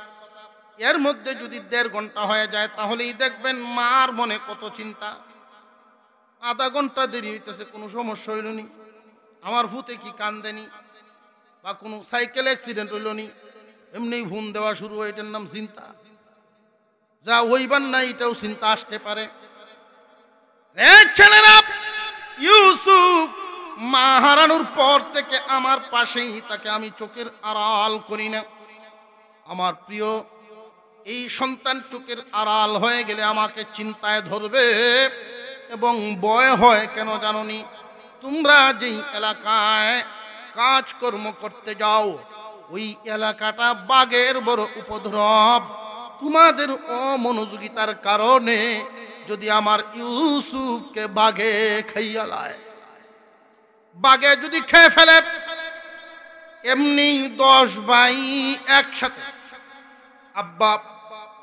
[SPEAKER 1] এর মধ্যে যদি 1.5 ঘন্টা হয়ে যায় তাহলেই দেখবেন মার মনে কত চিন্তা। আধা ঘন্টা দেরি হইতেছে, কোনো সমস্যা হইল নি, আমার ভূতে কি কান্দেনি, বা কোনো সাইকেল অ্যাক্সিডেন্ট হইল নি, এমনি ফোন দেওয়া শুরু হয়, এটার নাম চিন্তা। যা হইবার না এটাও চিন্তা আসতে পারে। ছেলেরা, ইউসুফ মা হারানোর পর থেকে আমার পাশেই তাকে আমি চোখের আড়াল করি না। আমার প্রিয় এই সন্তান চোখের আড়াল হয়ে গেলে আমাকে চিন্তায় ধরবে এবং ভয় হয়। কেন জানোনি? তোমরা যেই এলাকায় কাজকর্ম করতে যাও ওই এলাকাটা বাঘের বড় উপদ্রব। তোমাদের অমনোযোগিতার কারণে যদি আমার ইউসুফকে বাঘে খাইয়া লায়, বাঘে যদি খেয়ে ফেলে, এমনি 10 ভাই একসাথে, আব্বা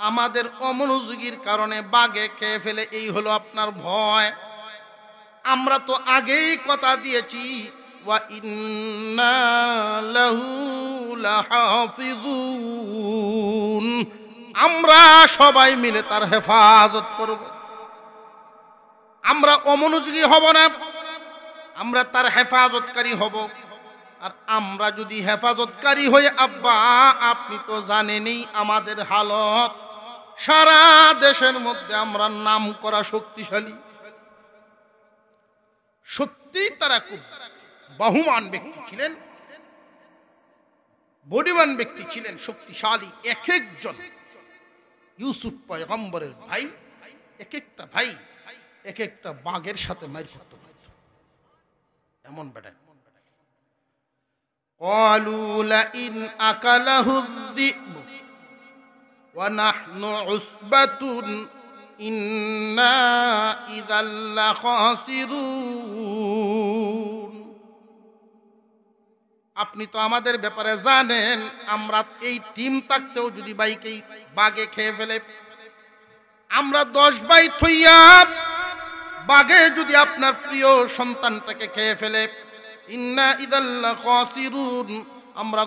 [SPEAKER 1] আমাদের অমনোযোগীর কারণে বাঘে খেয়ে ফেলে, এই হলো আপনার ভয়। আমরা তো আগেই কথা দিয়েছি, ওয়া ইন্না লাহু লাহাফিজুন, আমরা সবাই মিলে তার হেফাজত করব। আমরা অমনোযোগী হব না, আমরা তার হেফাজতকারী হব। আর আমরা যদি হেফাজতকারী হই, আব্বা আপনি তো জানেনই আমাদের হালত, সারা দেশের মধ্যে আমরা নাম করা শক্তিশালী। সত্যি তারা খুব বাহুমান ব্যক্তি ছিলেন, বডিমান ব্যক্তি ছিলেন, শক্তিশালী। এক একজন ইউসুফ পয়গম্বরের ভাই, এক একটা ভাই এক একটা বাঘের সাথে মার করতে পারত, এমন বেটা। قالوا لئن أكله الذئب ونحن عصبة إنا إذا لخاسرون। আপনি তো আমাদের ব্যাপারে জানেন, আমরা এই টিম থাকতেও যদি ভাইকে বাঘে খেয়ে ফেলে, আমরা 10 ভাই থইয়া বাঘে যদি আপনার প্রিয় সন্তানটাকে খেয়ে ফেলে, ইন্না ইদাল্লা খাসিরুন, আমরা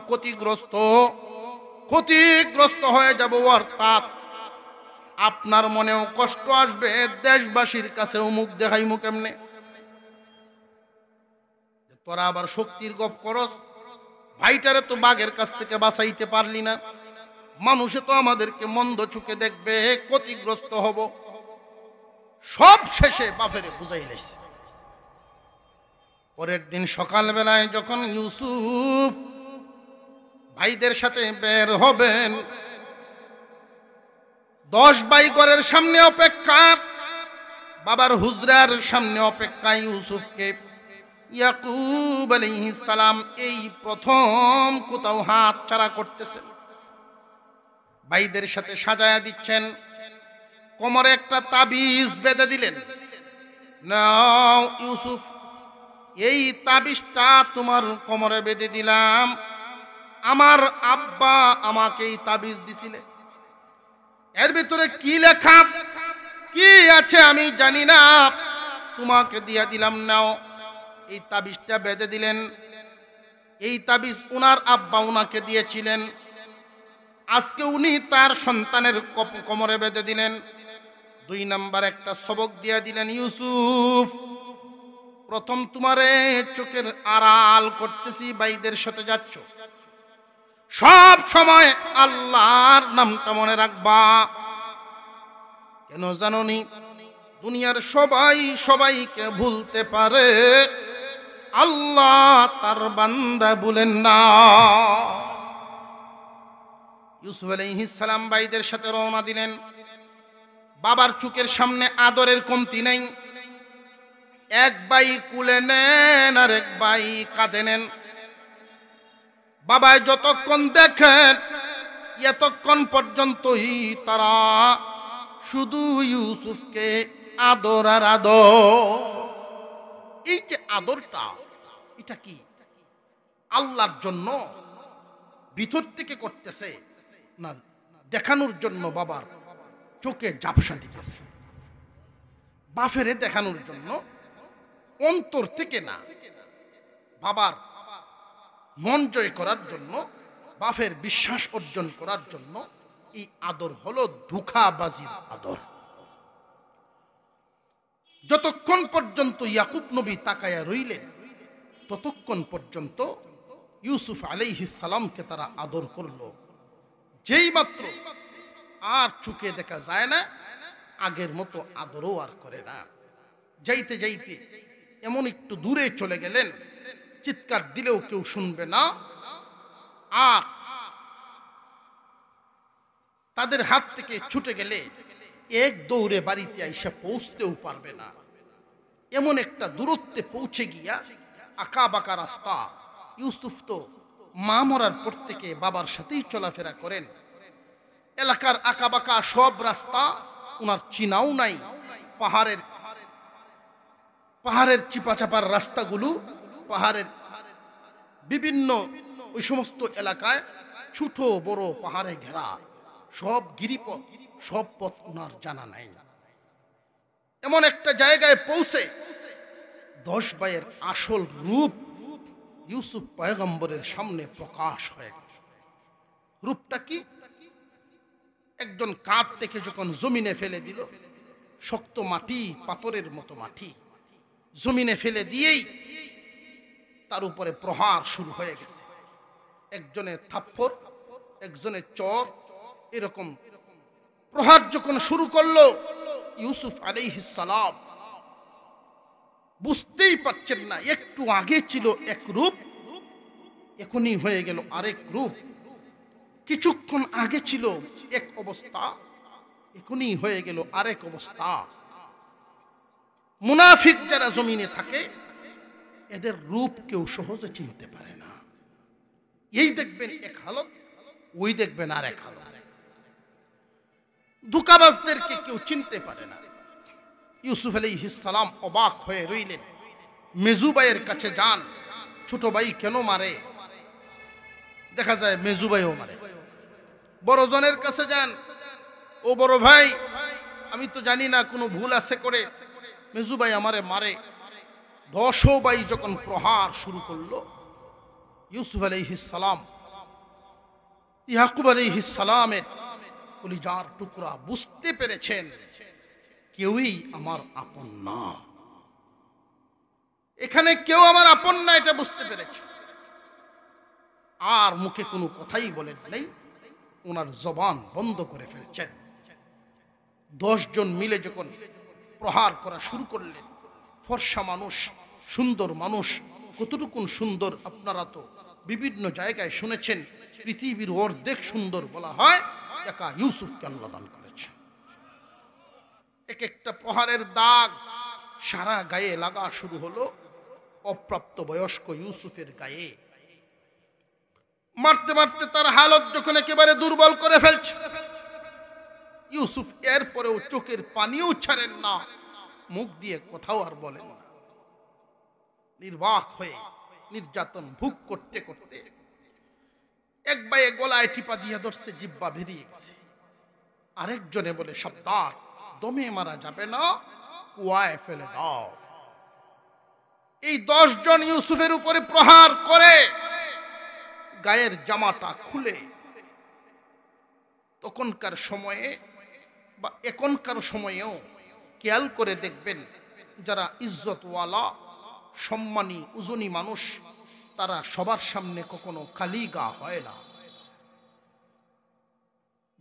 [SPEAKER 1] ক্ষতিগ্রস্ত হয়ে যাব। অর্থাৎ আপনার মনেও কষ্ট আসবে, দেশবাসীর কাছেও মুখ দেখাইমু কেমনে। তোরা আবার শক্তির গপ করস, ভাইটারে তো বাঘের কাছ থেকে বাঁচাইতে পারলি না, মানুষে তো আমাদেরকে মন্দ চোখে দেখবে, ক্ষতিগ্রস্ত হব। সব শেষে বাপেরে বুঝাই লাইছে। পরের দিন সকালবেলায় যখন ইউসুফ ভাইদের সাথে বের হবেন, 10 ভাই ঘরের সামনে অপেক্ষা, বাবার হুজরার সামনে অপেক্ষা। ইউসুফকে ইয়াকুব আলাইহিস সালাম এই প্রথম কোথাও হাত ছাড়া করতেছেন, ভাইদের সাথে সাজায়া দিচ্ছেন, কোমরে একটা তাবিজ বেঁধে দিলেন। নাও ইউসুফ, এই তাবিজটা তোমার কোমরে বেঁধে দিলাম, আমার আব্বা আমাকে এই তাবিজ দিছিলেন, এর ভিতরে কি লেখা কি আছে আমি জানি না, তোমাকে দিয়া দিলাম, নাও। এই তাবিজটা বেঁধে দিলেন। এই তাবিজ উনার আব্বা উনাকে দিয়েছিলেন। আজকে উনি তার সন্তানের কোমরে বেঁধে দিলেন। 2 নাম্বার একটা সবক দিয়া দিলেন, ইউসুফ প্রথম তোমারে চোখের আড়াল করতেছি, ভাইদের সাথে যাচ্ছ, সব সময় আল্লাহর নামটা মনে রাখবা। কেন জানোনি? দুনিয়ার সবাই সবাইকে ভুলতে পারে, আল্লাহ তার বান্দা ভুলেন না। ইউসুফ আলাইহিস সালাম ভাইদের সাথে রওনা দিলেন। বাবার চোখের সামনে আদরের কমতি নেই। এক ভাই কুলে নেন আর এক ভাই কাঁধে নেন। বাবায় যতক্ষণ দেখেন এতক্ষণ পর্যন্তই তারা শুধু ইউসুফকে আদর আর আদর। এই যে আদরটা, এটা কি আল্লাহর জন্য ভিতর থেকে করতেছে না দেখানোর জন্য বাবার চোখে ঝাপসা দিতেছে? বাফেরে দেখানোর জন্য, অন্তর থেকে না, বাবার মন জয় করার জন্য, বাফের বিশ্বাস অর্জন করার জন্য। এই আদর হলো ধোঁকাবাজির আদর। যতক্ষণ পর্যন্ত ইয়াকুব নবী তাকায়া রইলেন ততক্ষণ পর্যন্ত ইউসুফ আলাইহিস সালামকে তারা আদর করলো। যেই মাত্র আর চোখে দেখা যায় না, আগের মতো আদরও আর করে না। যাইতে যাইতে এমন একটু দূরে চলে গেলেন, চিৎকার দিলেও কেউ শুনবে না, আর তাদের হাত থেকে ছুটে গেলে এক দৌড়ে বাড়িতে আইসা পৌঁছতেও পারবে না। এমন একটা দূরত্বে পৌঁছে গিয়া আঁকা বাঁকা রাস্তা। ইউসুফ তো মা মরার পর থেকে বাবার সাথেই চলাফেরা করেন। এলাকার আঁকা বাঁকা সব রাস্তা ওনার চিনাও নাই। পাহাড়ের চিপা চাপার রাস্তাগুলো, পাহাড়ের বিভিন্ন ওই সমস্ত এলাকায় ছোট বড় পাহাড়ে ঘেরা সব গিরিপথ, সব পথ ওনার জানা নাই। এমন একটা জায়গায় পৌঁছে 10 ভাইয়ের আসল রূপ ইউসুফ পয়গম্বরের সামনে প্রকাশ হয়ে গেল। রূপটা কি? একজন কাঁধ থেকে যখন জমিনে ফেলে দিল, শক্ত মাটি, পাথরের মতো মাটি জমিনে ফেলে দিয়েই তার উপরে প্রহার শুরু হয়ে গেছে। একজনের থাপ্পড়, একজনের চর, এরকম প্রহার যখন শুরু করলো, ইউসুফ আলাইহিস সালাম বুঝতেই পারছেন না, একটু আগে ছিল এক রূপ, এখনই হয়ে গেল আরেক রূপ। কিছুক্ষণ আগে ছিল এক অবস্থা, এখনই হয়ে গেল আরেক অবস্থা। মুনাফিক যারা জমিনে থাকে এদের রূপ কেউ সহজে চিনতে পারে না। এই দেখবেন এক হালত, ওই দেখবেন আরেক হালত। ধোঁকাবাজদেরকে কেউ চিনতে পারে না। ইউসুফ আলাইহিস সালাম অবাক হয়ে রইলেন। মেজু ভাইয়ের কাছে যান, ছোট ভাই কেন মারে? দেখা যায় মেজু ভাইও মারে। বড় জনের কাছে যান, ও বড় ভাই আমি তো জানি না কোনো ভুল আছে করে মেজু ভাই আমারে মারে। 10 ভাই যখন প্রহার শুরু করলো, ইউসুফ আলাইহিস সালাম ইয়াকুব আলাইহিস সালামের কলিজার টুকরা বুঝতে পেরেছেন কেউই আমার আপন না, এখানে কেউ আমার আপন না, এটা বুঝতে পেরেছে। আর মুখে কোনো কথাই বলেন নাই, ওনার জবান বন্ধ করে ফেলছেন। 10 জন মিলে যখন প্রহার করা শুরু করলেন, ফর্সা মানুষ, সুন্দর মানুষ, কতটুকু সুন্দর আপনারা তো বিভিন্ন জায়গায় শুনেছেন, পৃথিবীর অর্ধেক সুন্দর বলা হয়, একা ইউসুফকে আল্লাহ দান করেছে। এক একটা প্রহারের দাগ সারা গায়ে লাগা শুরু হলো। অপ্রাপ্ত বয়স্ক ইউসুফের গায়ে মারতে মারতে তার হালত যখন একেবারে দুর্বল করে ফেলছে, ইউসুফ এরপরেও চোখের পানিও ছাড়েন না, মুখ দিয়ে কোথাও আর বলেন না। নির্বাক হয়ে নির্যাতন ভোগ করতে করতে এক ভাইয়ে গলায় টিপা দিয়ে ধরছে, জিব্বা বেরিয়ে গেছে। আরেকজনে বলে, সাবধান, দমে মারা যাবে না, কুয়ায় ফেলে দাও। এই 10 জন ইউসুফের উপরে প্রহার করে গায়ের জামাটা খুলে তখনকার সময়ে বা এখনকার সময়েও খেয়াল করে দেখবেন, যারা ইজ্জতওয়ালা সম্মানী উজনি মানুষ, তারা সবার সামনে কখনো খালি গা হয় না।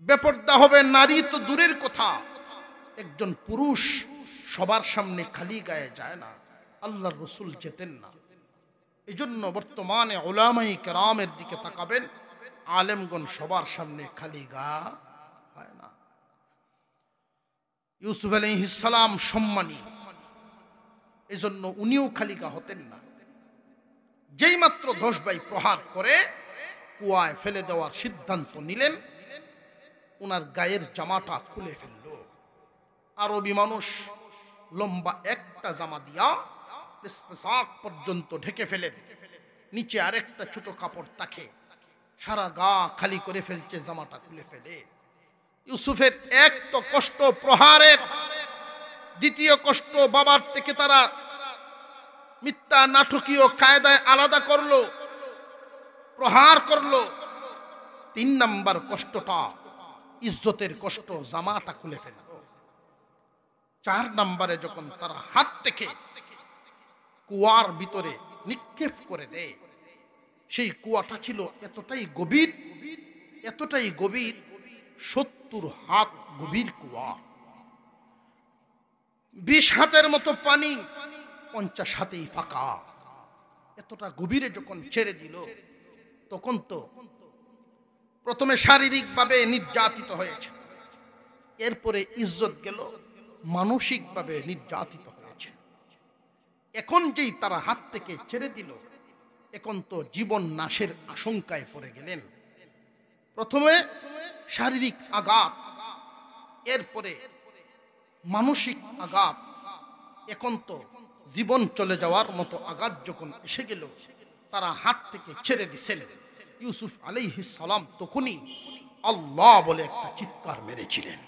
[SPEAKER 1] বেপরদা হবে নারী তো দূরের কথা, একজন পুরুষ সবার সামনে খালি গায়ে যায় না। আল্লাহর রাসূল যেতেন না। এজন্য বর্তমানে উলামায়ে কেরামের দিকে তাকাবেন, আলেমগণ সবার সামনে খালি গা হয় না। ইউসুফ আলাইহিস সালাম সম্মানী, এজন্য উনিও খালি গা হতেন না। যেই মাত্র 10 ভাই প্রহার করে কুয়ায় ফেলে দেওয়ার সিদ্ধান্ত নিলেন, ওনার গায়ের জামাটা খুলে ফেলল। আরবি মানুষ লম্বা একটা জামা দিয়া পেশাক পর্যন্ত ঢেকে ফেলেন, নিচে আরেকটা ছোট কাপড় তাকে সারা গা খালি করে ফেলছে, জামাটা খুলে ফেলে। ইউসুফের এক তো কষ্ট প্রহারের, দ্বিতীয় কষ্ট বাবার থেকে তারা মিথ্যা নাটকীয় কায়দায় আলাদা করলো, প্রহার করলো। 3 নাম্বার কষ্টটা ইজ্জতের কষ্ট, জামাটা খুলে ফেলল। 4 নম্বরে যখন তারা হাত থেকে কুয়ার ভিতরে নিক্ষেপ করে দেয়, সেই কুয়াটা ছিল এতটাই গভীর, এতটাই গভীর, 70 হাত গভীর কুয়া। 20 হাতের মতো পানি, 50 হাতেই ফাঁকা। এতটা গভীরে যখন ছেড়ে দিল, তখন তো প্রথমে শারীরিকভাবে নির্যাতিত হয়েছে, এরপরে ইজ্জত গেল, মানসিকভাবে নির্যাতিত হয়েছে। এখন যেই তারা হাত থেকে ছেড়ে দিল, এখন তো জীবন নাশের আশঙ্কায় পড়ে গেলেন। প্রথমে শারীরিক আঘাত, এরপরে মানসিক আঘাত, এখন তো জীবন চলে যাওয়ার মতো আঘাত যখন এসে গেল, তারা হাত থেকে ছেড়ে দিয়েছেন। ইউসুফ আলাইহিস সালাম তখনই আল্লাহ বলে একটা চিৎকার মেরেছিলেন।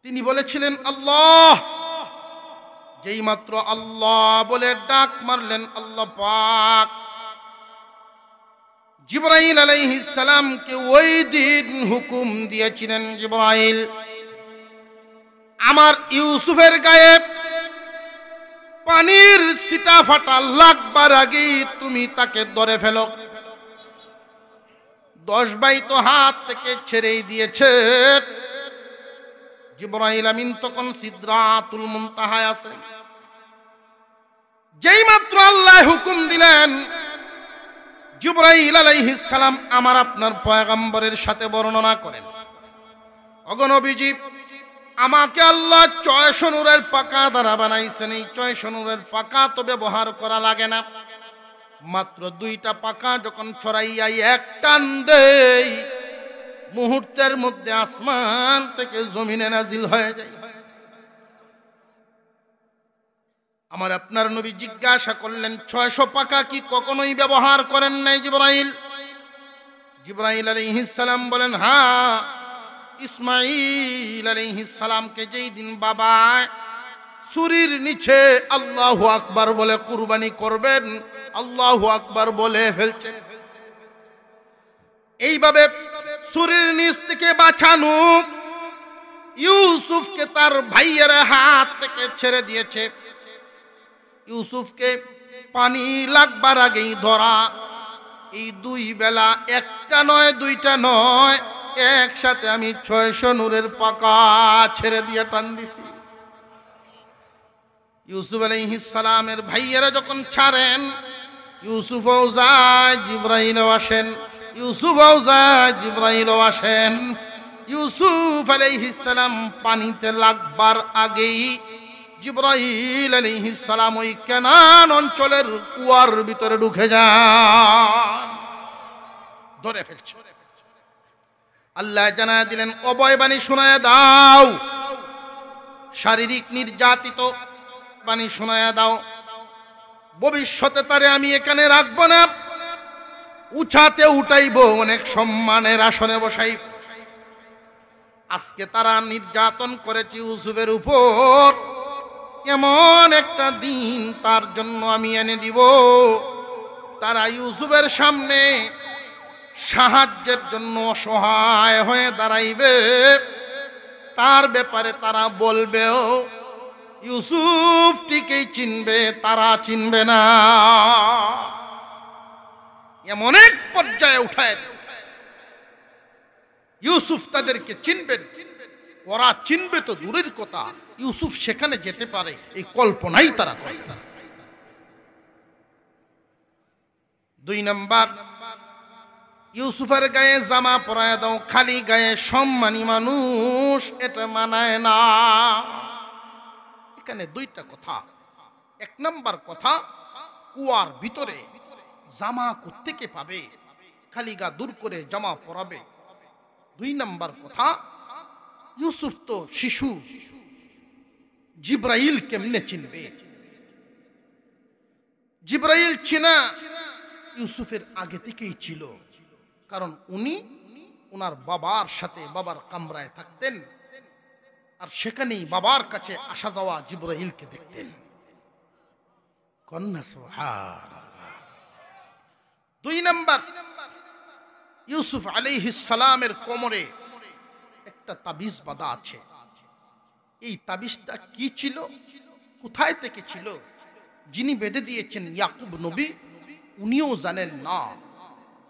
[SPEAKER 1] তিনি বলেছিলেন আল্লাহ। যেই মাত্র আল্লাহ বলে ডাক মারলেন, আল্লাহ পাক জিবরাইল আলাইহিস সালামকে ওই দিন হুকুম দিয়েছিলেন, জিবরাইল আমার ইউসুফের গায়ে পানির ছিটা ফাটা লাগবার আগেই তুমি তাকে ধরে ফেলো। 10 ভাই তো হাত থেকে ছেড়েই দিয়েছে। জিবরাইল আমিন তখন সিদরাতুল মুনতাহায় আছেন। যেই মাত্র আল্লাহ হুকুম দিলেন, জিবরাইল আলাইহিস সালাম আমার আপনার পয়গম্বরের সাথে বর্ণনা করেন, ওগো নবীজি, আমাকে আল্লাহ 600 নূরের পাকা দ্বারা বানাইছেন। এই 600 নূরের পাকা তো ব্যবহার করা লাগে না, মাত্র 2টা পাকা যখন ছড়াইয়া এক টান দেই, মুহূর্তের মধ্যে আসমান থেকে জমিনে নাজিল হয়ে যায়। আমার আপনার নবী জিজ্ঞাসা করলেন, 600 পাকা কি কখনোই ব্যবহার করেন নাই জিবরাইল? জিবরাইল আলাইহিস সালাম বলেন, হ্যাঁ। ইসমাঈল আলাইহিস সালামকে যেই দিন বাবা ছুরির নিচে আল্লাহু আকবার বলে কুরবানি করবেন, আল্লাহু আকবার বলে ফেলছে। এইভাবে ছুরির নিচ থেকে বাঁচানো ইউসুফকে তার ভাইয়ের হাত থেকে ছেড়ে দিয়েছে। ইউসুফকে পানি লাগবার আগেই ধরা। এই 2 বেলা, একটা নয় 2টা নয়, একসাথে আমি 600 নূরের পাকা ছেড়ে দিয়ে টান দিছি। ইউসুফ আলাইহিস সালামের ভাইয়েরা যখন ছাড়েন, ইউসুফও যায়, জিবরাইলও আসেন। ইউসুফও যায়, জিবরাইলও আসেন। ইউসুফ আলাইহিস সালাম পানিতে লাগবার আগেই জিবরাইল আলাইহিস সালাম ওই কেনান অঞ্চলের কুয়ার ভিতরে ঢুকে যান, ধরে ফেলছে। আল্লাহ জানা দিলেন, অভয় বাণী শোনায় দাও, শারীরিক নির্যাতিত বাণী শোনায় দাও, ভবিষ্যতে তারে আমি এখানে রাখবো না, উঠাতে উঠাইব, অনেক সম্মানের আসনে বসাইব। আজকে তারা নির্যাতন করেছে ইউসুফের উপর, এমন একটা দিন তার জন্য আমি এনে দিব, তারা ইউসুফের সামনে সাহায্যের জন্য অসহায় হয়ে দাঁড়াইবে, তার ব্যাপারে তারা বলবেও ইউসুফটিকেই চিনবে, তারা চিনবে না। এমন এক পর্যায়ে উঠায় ইউসুফ তাদেরকে চিনবেন, ওরা চিনবে তো দূরের কথা, ইউসুফ সেখানে যেতে পারে এই কল্পনাই তারা করে না। 2 নাম্বার, ইউসুফের গায়ে জামা পরায় দাও, খালি গায়ে সম্মানী মানুষ, এটা মানায় না। এখানে 2টা কথা। 1 নাম্বার কথা, কুয়ার ভিতরে জামা কোত্থেকে পাবে, খালি গা দূর করে জামা পরাবে। 2 নাম্বার কথা, ইউসুফ তো শিশু, জিব্রাইল কেমনে চিনবে? জিব্রাইল চিনা ইউসুফের আগে থেকেই ছিল, কারণ উনি ওনার বাবার সাথে বাবার কামরায় থাকতেন, আর সেখানেই বাবার কাছে আসা যাওয়া জিব্রাইলকে দেখতেন। কন্যা সুবহানাল্লাহ। 2 নাম্বার, ইউসুফ আলাইহিস সালামের কোমরে একটা তাবিজ বাঁধা আছে। এই তাবিজটা কি ছিল, কোথায় থেকে ছিল, যিনি বেঁধে দিয়েছেন ইয়াকুব নবী, উনিও জানেন না।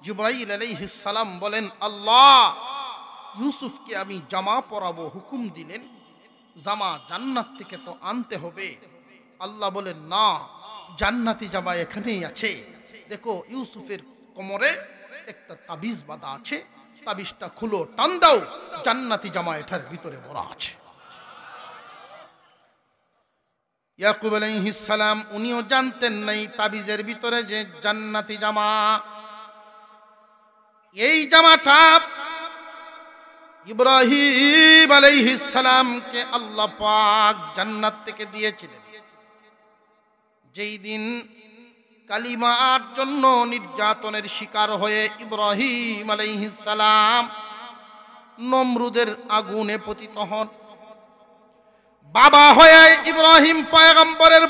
[SPEAKER 1] জিবরাইল আলাইহিস সালাম বলেন, আল্লাহ ইউসুফকে আমি জামা পরাবো হুকুম দিলেন, জামা জান্নাত থেকে তো আনতে হবে। আল্লাহ বলেন, না, জান্নাতি জামা এখানেই আছে। দেখো ইউসুফের কোমরে একটা তাবিজ বাঁধা আছে, তাবিজটা খুলো, টান দাও, জান্নাতি জামা এটার ভিতরে ভরা আছে। ইয়াকুব আলাইহিস সালাম উনিও জানতেন না এই তাবিজের ভিতরে যে জান্নাতি জামা। এই জামাটা ইব্রাহিম আলাইহিস সালামকে আল্লাহ পাক জান্নাত থেকে দিয়েছিলেন। যেই দিন কালিমার জন্য নির্যাতনের শিকার হয়ে ইব্রাহিম আলাইহিস সালাম নমরুদের আগুনে পতিত হন, বাবা হয়ে ইব্রাহিম পয়গম্বরের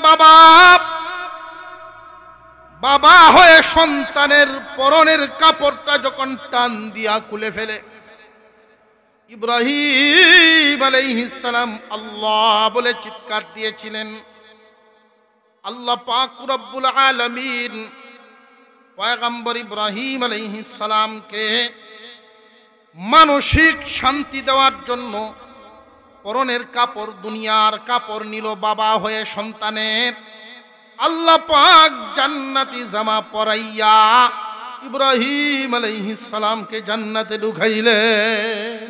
[SPEAKER 1] বাবা হয়ে সন্তানের পরনের কাপড়টা যখন টান দিয়া খুলে ফেলে, ইব্রাহিম আলাইহিস সালাম আল্লাহ বলে চিৎকার দিয়েছিলেন। আল্লাহ পাক রব্বুল আলামিন পয়গম্বর ইব্রাহিম আলাইহিস সালামকে মানসিক শান্তি দেওয়ার জন্য পরনের কাপড়, দুনিয়ার কাপড় নিল বাবা হয়ে সন্তানের। আল্লাহ পাক জান্নাতি জামা পরাইয়া ইব্রাহিম আলাইহিস সালামকে জান্নাতে ঢুকাইলেন।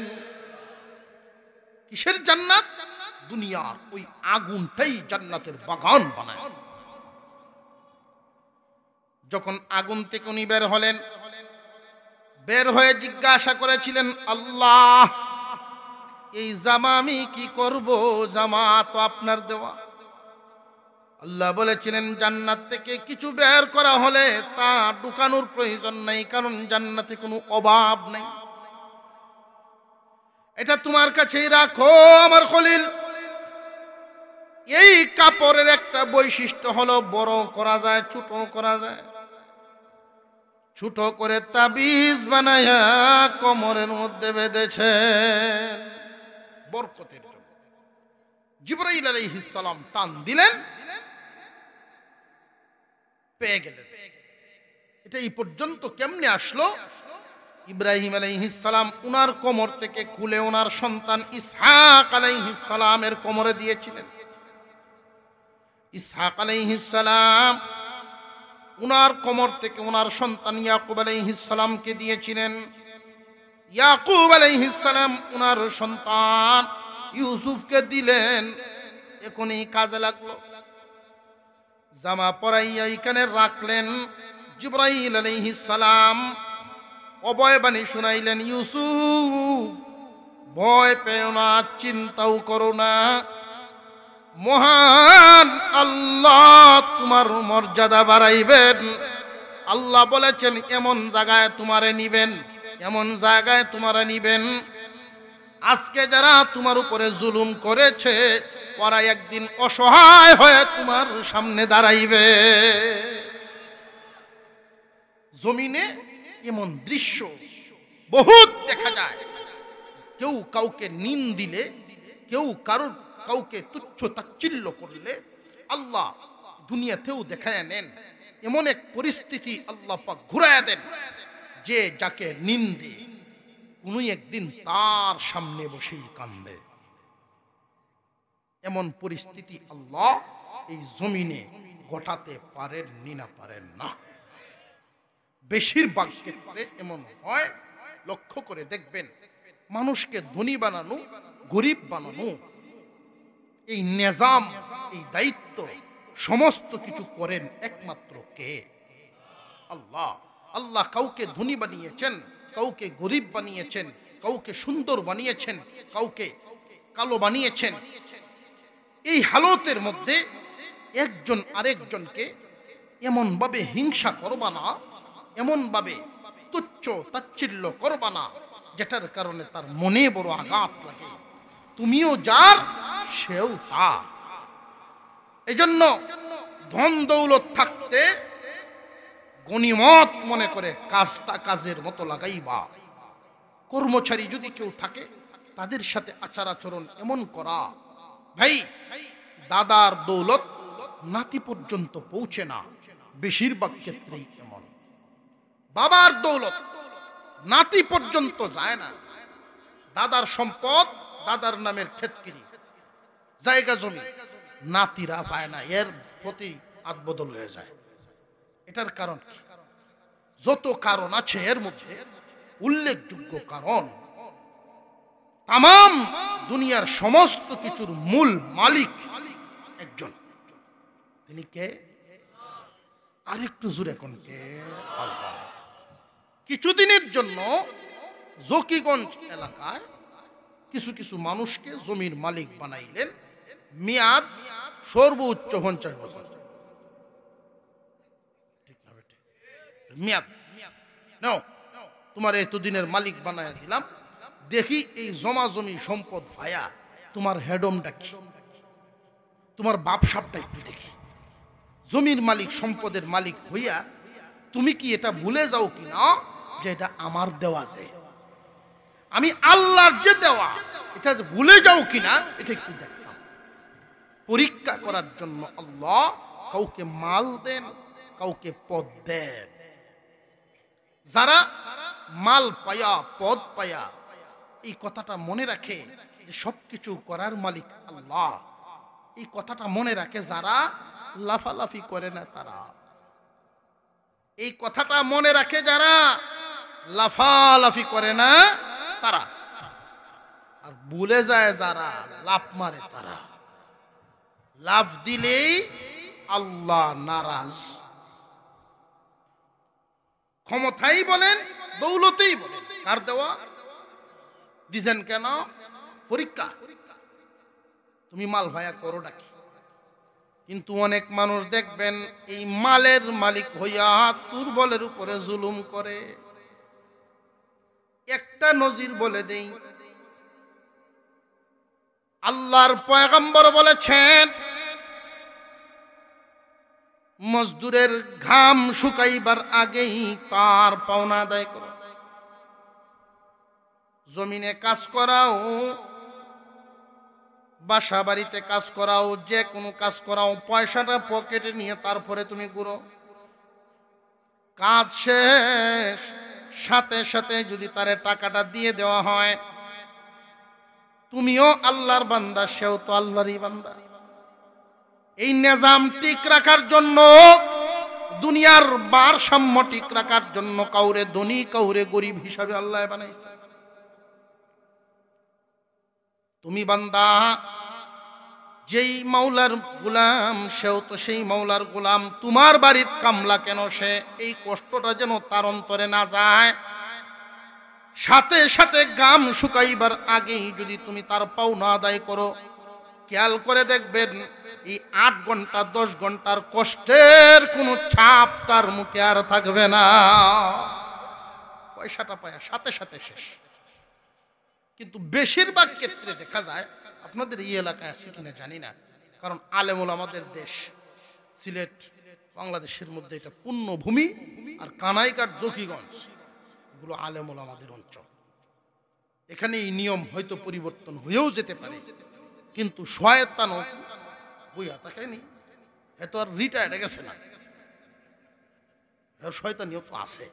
[SPEAKER 1] কিসের জান্নাত? দুনিয়ার ওই আগুনটাই জান্নাতের বাগান বানায়। যখন আগুন থেকে উনি বের হলেন, বের হয়ে জিজ্ঞাসা করেছিলেন, আল্লাহ এই জামা আমি কি করব? জামা তো আপনার দেওয়া। আল্লাহ বলেছিলেন, জান্নাত থেকে কিছু বের করা হলে তা ঢুকানোর প্রয়োজন নাই, কারণ জান্নাতে কোনো অভাব নেই। এটা তোমার কাছেই রাখো আমার খলিল। এই কাপড়ের একটা বৈশিষ্ট্য হলো বড় করা যায়, ছোট করা যায়। ছোট করে তাবিজ বানায়া কোমরের মধ্যে বেঁধেছেন বরকতের জন্য। জিবরাইল আলাইহিস সালাম টান দিলেন, পেয়ে গেলেন। এটা এই পর্যন্ত কেমনে আসলো? ইব্রাহিম আলাইহিস সালাম উনার কোমর থেকে খুলে ওনার সন্তান ইসহাক আলাইহিস সালামের কোমরে দিয়েছিলেন। ইসহাক আলাইহিস সালাম উনার কোমর থেকে ওনার সন্তান ইয়াকুব আলাইহিস সালামকে দিয়েছিলেন। ইয়াকুব আলাইহিস সালাম উনার সন্তান ইউসুফকে দিলেন। এখনই কাজে লাগলো। জামা পরাইয়া এখানে রাখলেন। জিবরাইল আলাইহিস সালাম অভয় বাণী শুনাইলেন, ইউসুফ ভয় পেও না, চিন্তাও করো না, মহান আল্লাহ তোমার মর্যাদা বাড়াইবেন। আল্লাহ বলেছেন এমন জায়গায় তোমারে নিবেন, এমন জায়গায় তোমারে নিবেন, আজকে যারা তোমার উপরে জুলুম করেছে ওরা একদিন অসহায় হয়ে তোমার সামনে দাঁড়াইবে। জমিনে এমন দৃশ্য বহুত দেখা যায়। কেউ কাউকে নিন দিলে, কেউ কাউকে তুচ্ছ তাচ্ছিল্য করলে আল্লাহ দুনিয়াতেও দেখায় নেন। এমন এক পরিস্থিতি আল্লাহ পাক ঘুরায় দেন যে যাকে নিন্দে কোন একদিন তার সামনে বসেই কান্দে। এমন পরিস্থিতি আল্লাহ এই জমিনে ঘটাতে পারেননি না পারেন না। বেশিরভাগ ক্ষেত্রে এমন হয়, লক্ষ্য করে দেখবেন মানুষকে ধনী বানানো, গরিব বানানো, এই নিজাম, এই দায়িত্ব সমস্ত কিছু করেন একমাত্র কে? আল্লাহ। আল্লাহ কাউকে ধনী বানিয়েছেন, কাউকে গরিব বানিয়েছেন, কাউকে সুন্দর বানিয়েছেন, কাউকে কালো বানিয়েছেন। এই হালতের মধ্যে একজন আরেকজনকে এমন ভাবে হিংসা করবা না, এমন ভাবে তুচ্ছ তাচ্ছিল্য করবা না যেটার কারণে তার মনে বড় আঘাত লাগে। তুমিও যার, সেও তার। এজন্য ধন দৌলত থাকতে গনিমত মনে করে কাজটা কাজের মতো লাগাইবা। কর্মচারী যদি কেউ থাকে তাদের সাথে আচার আচরণ এমন করা। ভাই, দাদার দৌলত নাতি পর্যন্ত পৌঁছে না, বেশিরভাগ ক্ষেত্রেই এমন। বাবার দৌলত নাতি পর্যন্ত যায় না। দাদার সম্পদ, দাদার নামের ক্ষেতকিরি, জায়গা জমি নাতিরা পায় না, এর প্রতি আদবদল হয়ে যায়। এটার কারণ কি? যত কারণ আছে এর মধ্যে উল্লেখযোগ্য কারণ, তাম দুনিয়ার সমস্ত কিছুর মূল মালিক একজন। তিনি কে? আরেকটু জোরে কোন কে? আল্লাহ। কিছুদিনের জন্য জকিগঞ্জ এলাকায় কিছু কিছু মানুষকে জমির মালিক বানাইলেন। মেয়াদ সর্বোচ্চ 50 বছর। মেয়াদ নাও, তোমার এতদিনের মালিক বানায় দিলাম, দেখি এই জমা জমি সম্পদ ভায়া তোমার হেডমটা কি, তোমার বাপসাপটা একটু দেখি। জমির মালিক, সম্পদের মালিক হইয়া তুমি কি এটা ভুলে যাও কিনা যে এটা আমার দেওয়া, যে আমি আল্লাহর যে দেওয়া, এটা ভুলে যাও কিনা এটা একটু দেখতাম। পরীক্ষা করার জন্য আল্লাহ কাউকে মাল দেন, কাউকে পদ দেন। যারা মাল পায়া, পদ পায়া এই কথাটা মনে রাখে যে সবকিছু করার মালিক আল্লাহ, এই কথাটা মনে রাখে যারা লাফালাফি করে না তারা, এই কথাটা মনে রাখে যারা লাফালাফি করে না তারা, আর ভুলে যায় যারা লাফ মারে তারা। লাফ দিলেই আল্লাহ নারাজ। ক্ষমতাই বলেন, দৌলতেই বলেন, কার দেওয়া? দিছেন কেন? পরীক্ষা। তুমি মাল ভায়া করো নাকি? কিন্তু অনেক মানুষ দেখবেন এই মালের মালিক হইয়া দুর্বলের উপরে জুলুম করে। একটা নজির বলে দেই, আল্লাহর পয়গম্বর বলেছেন মজদুরের ঘাম শুকাইবার আগেই তার পাওনা আদায় করো। জমিনে কাজ করাও, বাসা বাড়িতে কাজ করাও, যে কোনো কাজ করাও, পয়সাটা পকেটে নিয়ে তারপরে তুমি ঘুরো। কাজ শেষ, সাথে সাথে যদি তারে টাকাটা দিয়ে দেওয়া হয়, তুমিও আল্লাহর বান্দা, সেও তো আল্লাহরই বান্দা। এই নিজাম ঠিক রাখার জন্য, দুনিয়ার ভারসাম্য ঠিক রাখার জন্য কাউরে ধনী কাউরে গরিব হিসাবে আল্লাহ বানাইছে। তুমি বান্দা, যেই মাওলার গোলাম সেও তো সেই মাওলার গোলাম। তোমার বাড়ির কামলা কেন সে, এই কষ্টটা যেন তার অন্তরে না যায়। সাথে সাথে ঘাম শুকাইবার আগেই যদি তুমি তার পাওনা আদায় করো, খেয়াল করে দেখবেন এই 8 ঘন্টা 10 ঘন্টার কষ্টের কোনো ছাপ তার মুখে আর থাকবে না। পয়সাটা পায়া সাথে সাথে শেষ। কিন্তু বেশিরভাগ ক্ষেত্রে দেখা যায়, আপনাদের এই এলাকায় আছে কিনা জানি না, কারণ আলেমুল আমাদের দেশ সিলেট বাংলাদেশের মধ্যে এটা পুণ্যভূমি, আর কানাইঘাট জকিগঞ্জ এগুলো আলেম ওলামাদের অঞ্চল। এখানে এই নিয়ম হয়তো পরিবর্তন হয়েও যেতে পারে, কিন্তু শয়তানও বইয়া থাকেনি, এত আর রিটায়ার্ড হয়ে গেছে না, এর শয়তানিও তো আছে।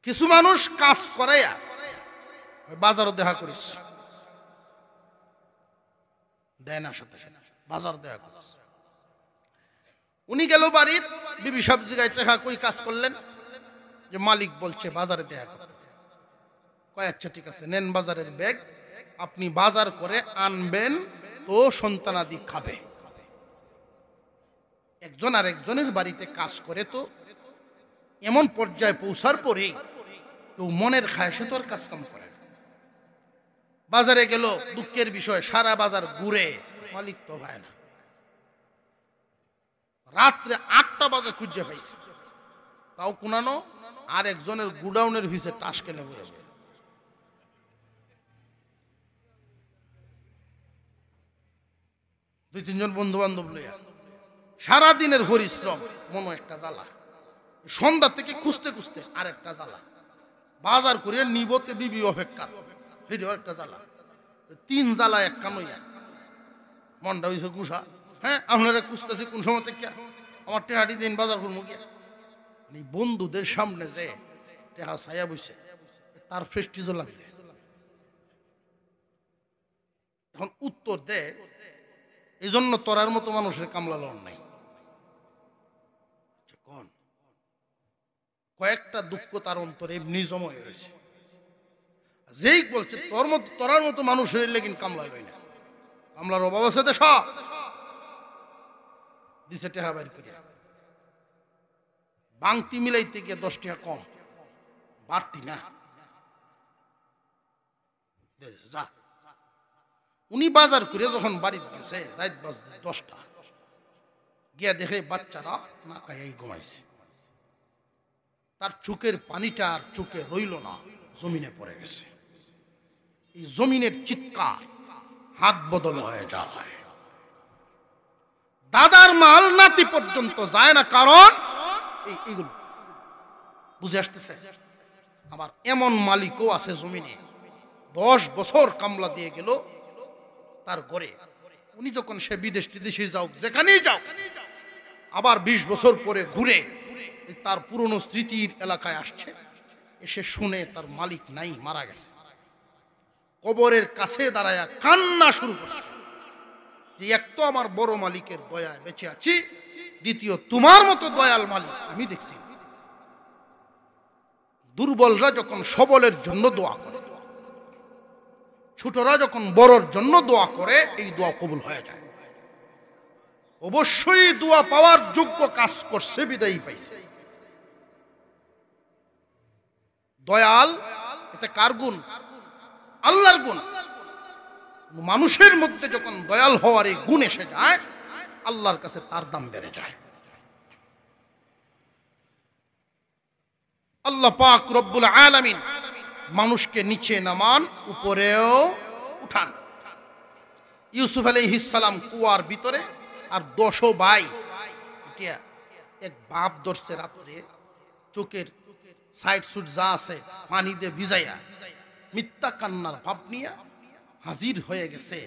[SPEAKER 1] কিছু মানুষ কাজ করে বাজারও দেখা করিস, দেয় না, সাথে সাথে বাজার দেখা করিস। উনি গেল বাড়ির, বিবি সব জায়গায় টাকা কই কাজ করলেন, যে মালিক বলছে বাজারে দেখা করতে। কয় আচ্ছা ঠিক আছে, নেন বাজারের ব্যাগ, আপনি বাজার করে আনবেন তো সন্তানাদি খাবে। একজন আর একজনের বাড়িতে কাজ করে তো এমন পর্যায়ে পৌঁছার পরে কেউ মনের খায় সে তো আর কাজ কাম করে। বাজারে গেল, দুঃখের বিষয় সারা বাজার ঘুরে মালিক তো ভাই না, রাত্রে 8টা বাজে খুঁজে পাইছে, তাও কোনানো আর একজনের গুডাউনের ভিসে টাস কেনে বসে। দুই তিনজন বন্ধু বান্ধব লইয়া সারাদিনের পরিশ্রম, মনো একটা জ্বালা, সন্ধ্যা থেকে খুঁজতে খুঁজতে আর একটা জ্বালা, বাজার করে নিবতে বিবি অপেক্ষা, সেটাও একটা জ্বালা, 3 জ্বালা এক কানইয়া মনটা হয়েছে গুসা। হ্যাঁ, আপনারা খুঁজতেছি কোন সময় থেকে আমার টেহাটি দিন বাজার করবো গিয়া। বন্ধুদের সামনে যে টেহা ছায়া বইছে, তার প্রেস্টিজও লাগছে। এখন উত্তর দে, এই জন্য তোরার মতো মানুষের কামলা লন নাই। কয়েকটা দুঃখ তার অন্তরে এমনি জমা হয়ে রয়েছে, যেই বলছে তোরার মতো মানুষ হইলে কিন্তু কামলা হইল না, কামলার অভাব আছে দেশ দিছে টেহা বাইর করিয়া, বাংতি মিলাইতে গিয়ে 10 টাকা কম, বাড়তি না। যা, উনি বাজার করে যখন বাড়িতে গেছে রাত বাজে 10টা, গিয়া দেখে বাচ্চারা না খাইয়াই ঘুমাইছে। তার চোখের পানিটা আর চোখে রইল না, জমিনে পড়ে গেছে। এই জমিনের চিৎকার হাত বদল হয়ে যায়, দাদার মাল নাতি পর্যন্ত যায় না, কারণ এইগুলো বুঝে আসতেছে। আমার এমন মালিকও আছে জমিনে, 10 বছর কামলা দিয়ে গেল তার ঘরে, উনি যখন সে বিদেশ টিদেশে যাও, যেখানেই যাও, আবার 20 বছর পরে ঘুরে তার পুরনো স্মৃতির এলাকায় আসছে, এসে শুনে তার মালিক নাই, মারা গেছে। কবরের কাছে দাঁড়ায়া কান্না শুরু করছে যে এক তো আমার বড় মালিকের দয়ায় বেঁচে আছি, দ্বিতীয় তোমার মতো দয়াল মালিক আমি দেখছি। দুর্বলরা যখন সবলের জন্য দোয়া করে, ছোটরা যখন বড়র জন্য দোয়া করে, এই দোয়া কবুল হয়ে যায়। অবশ্যই দোয়া পাওয়ার যোগ্য কাজ করছে, বিদায়ী পাইছে। দয়াল এটা কার গুণ? আল্লাহর গুণ। মানুষের মধ্যে যখন দয়াল হওয়ার এই গুণ এসে যায়, আল্লাহর কাছে তার দাম বেড়ে যায়। আল্লাহ পাক রব্বুল আলামিন মানুষকে নিচে নামান, উপরেও উঠান। ইউসুফ আলাইহিস সালাম কুয়ার ভিতরে, আর 10 ভাই এক বাপ ধরছে, রাত্রে চোখের সাইড সুট যা আছে পানি দিয়ে ভিজাইয়া মিথ্যা কান্নার ভাব নিয়ে হাজির হয়ে গেছে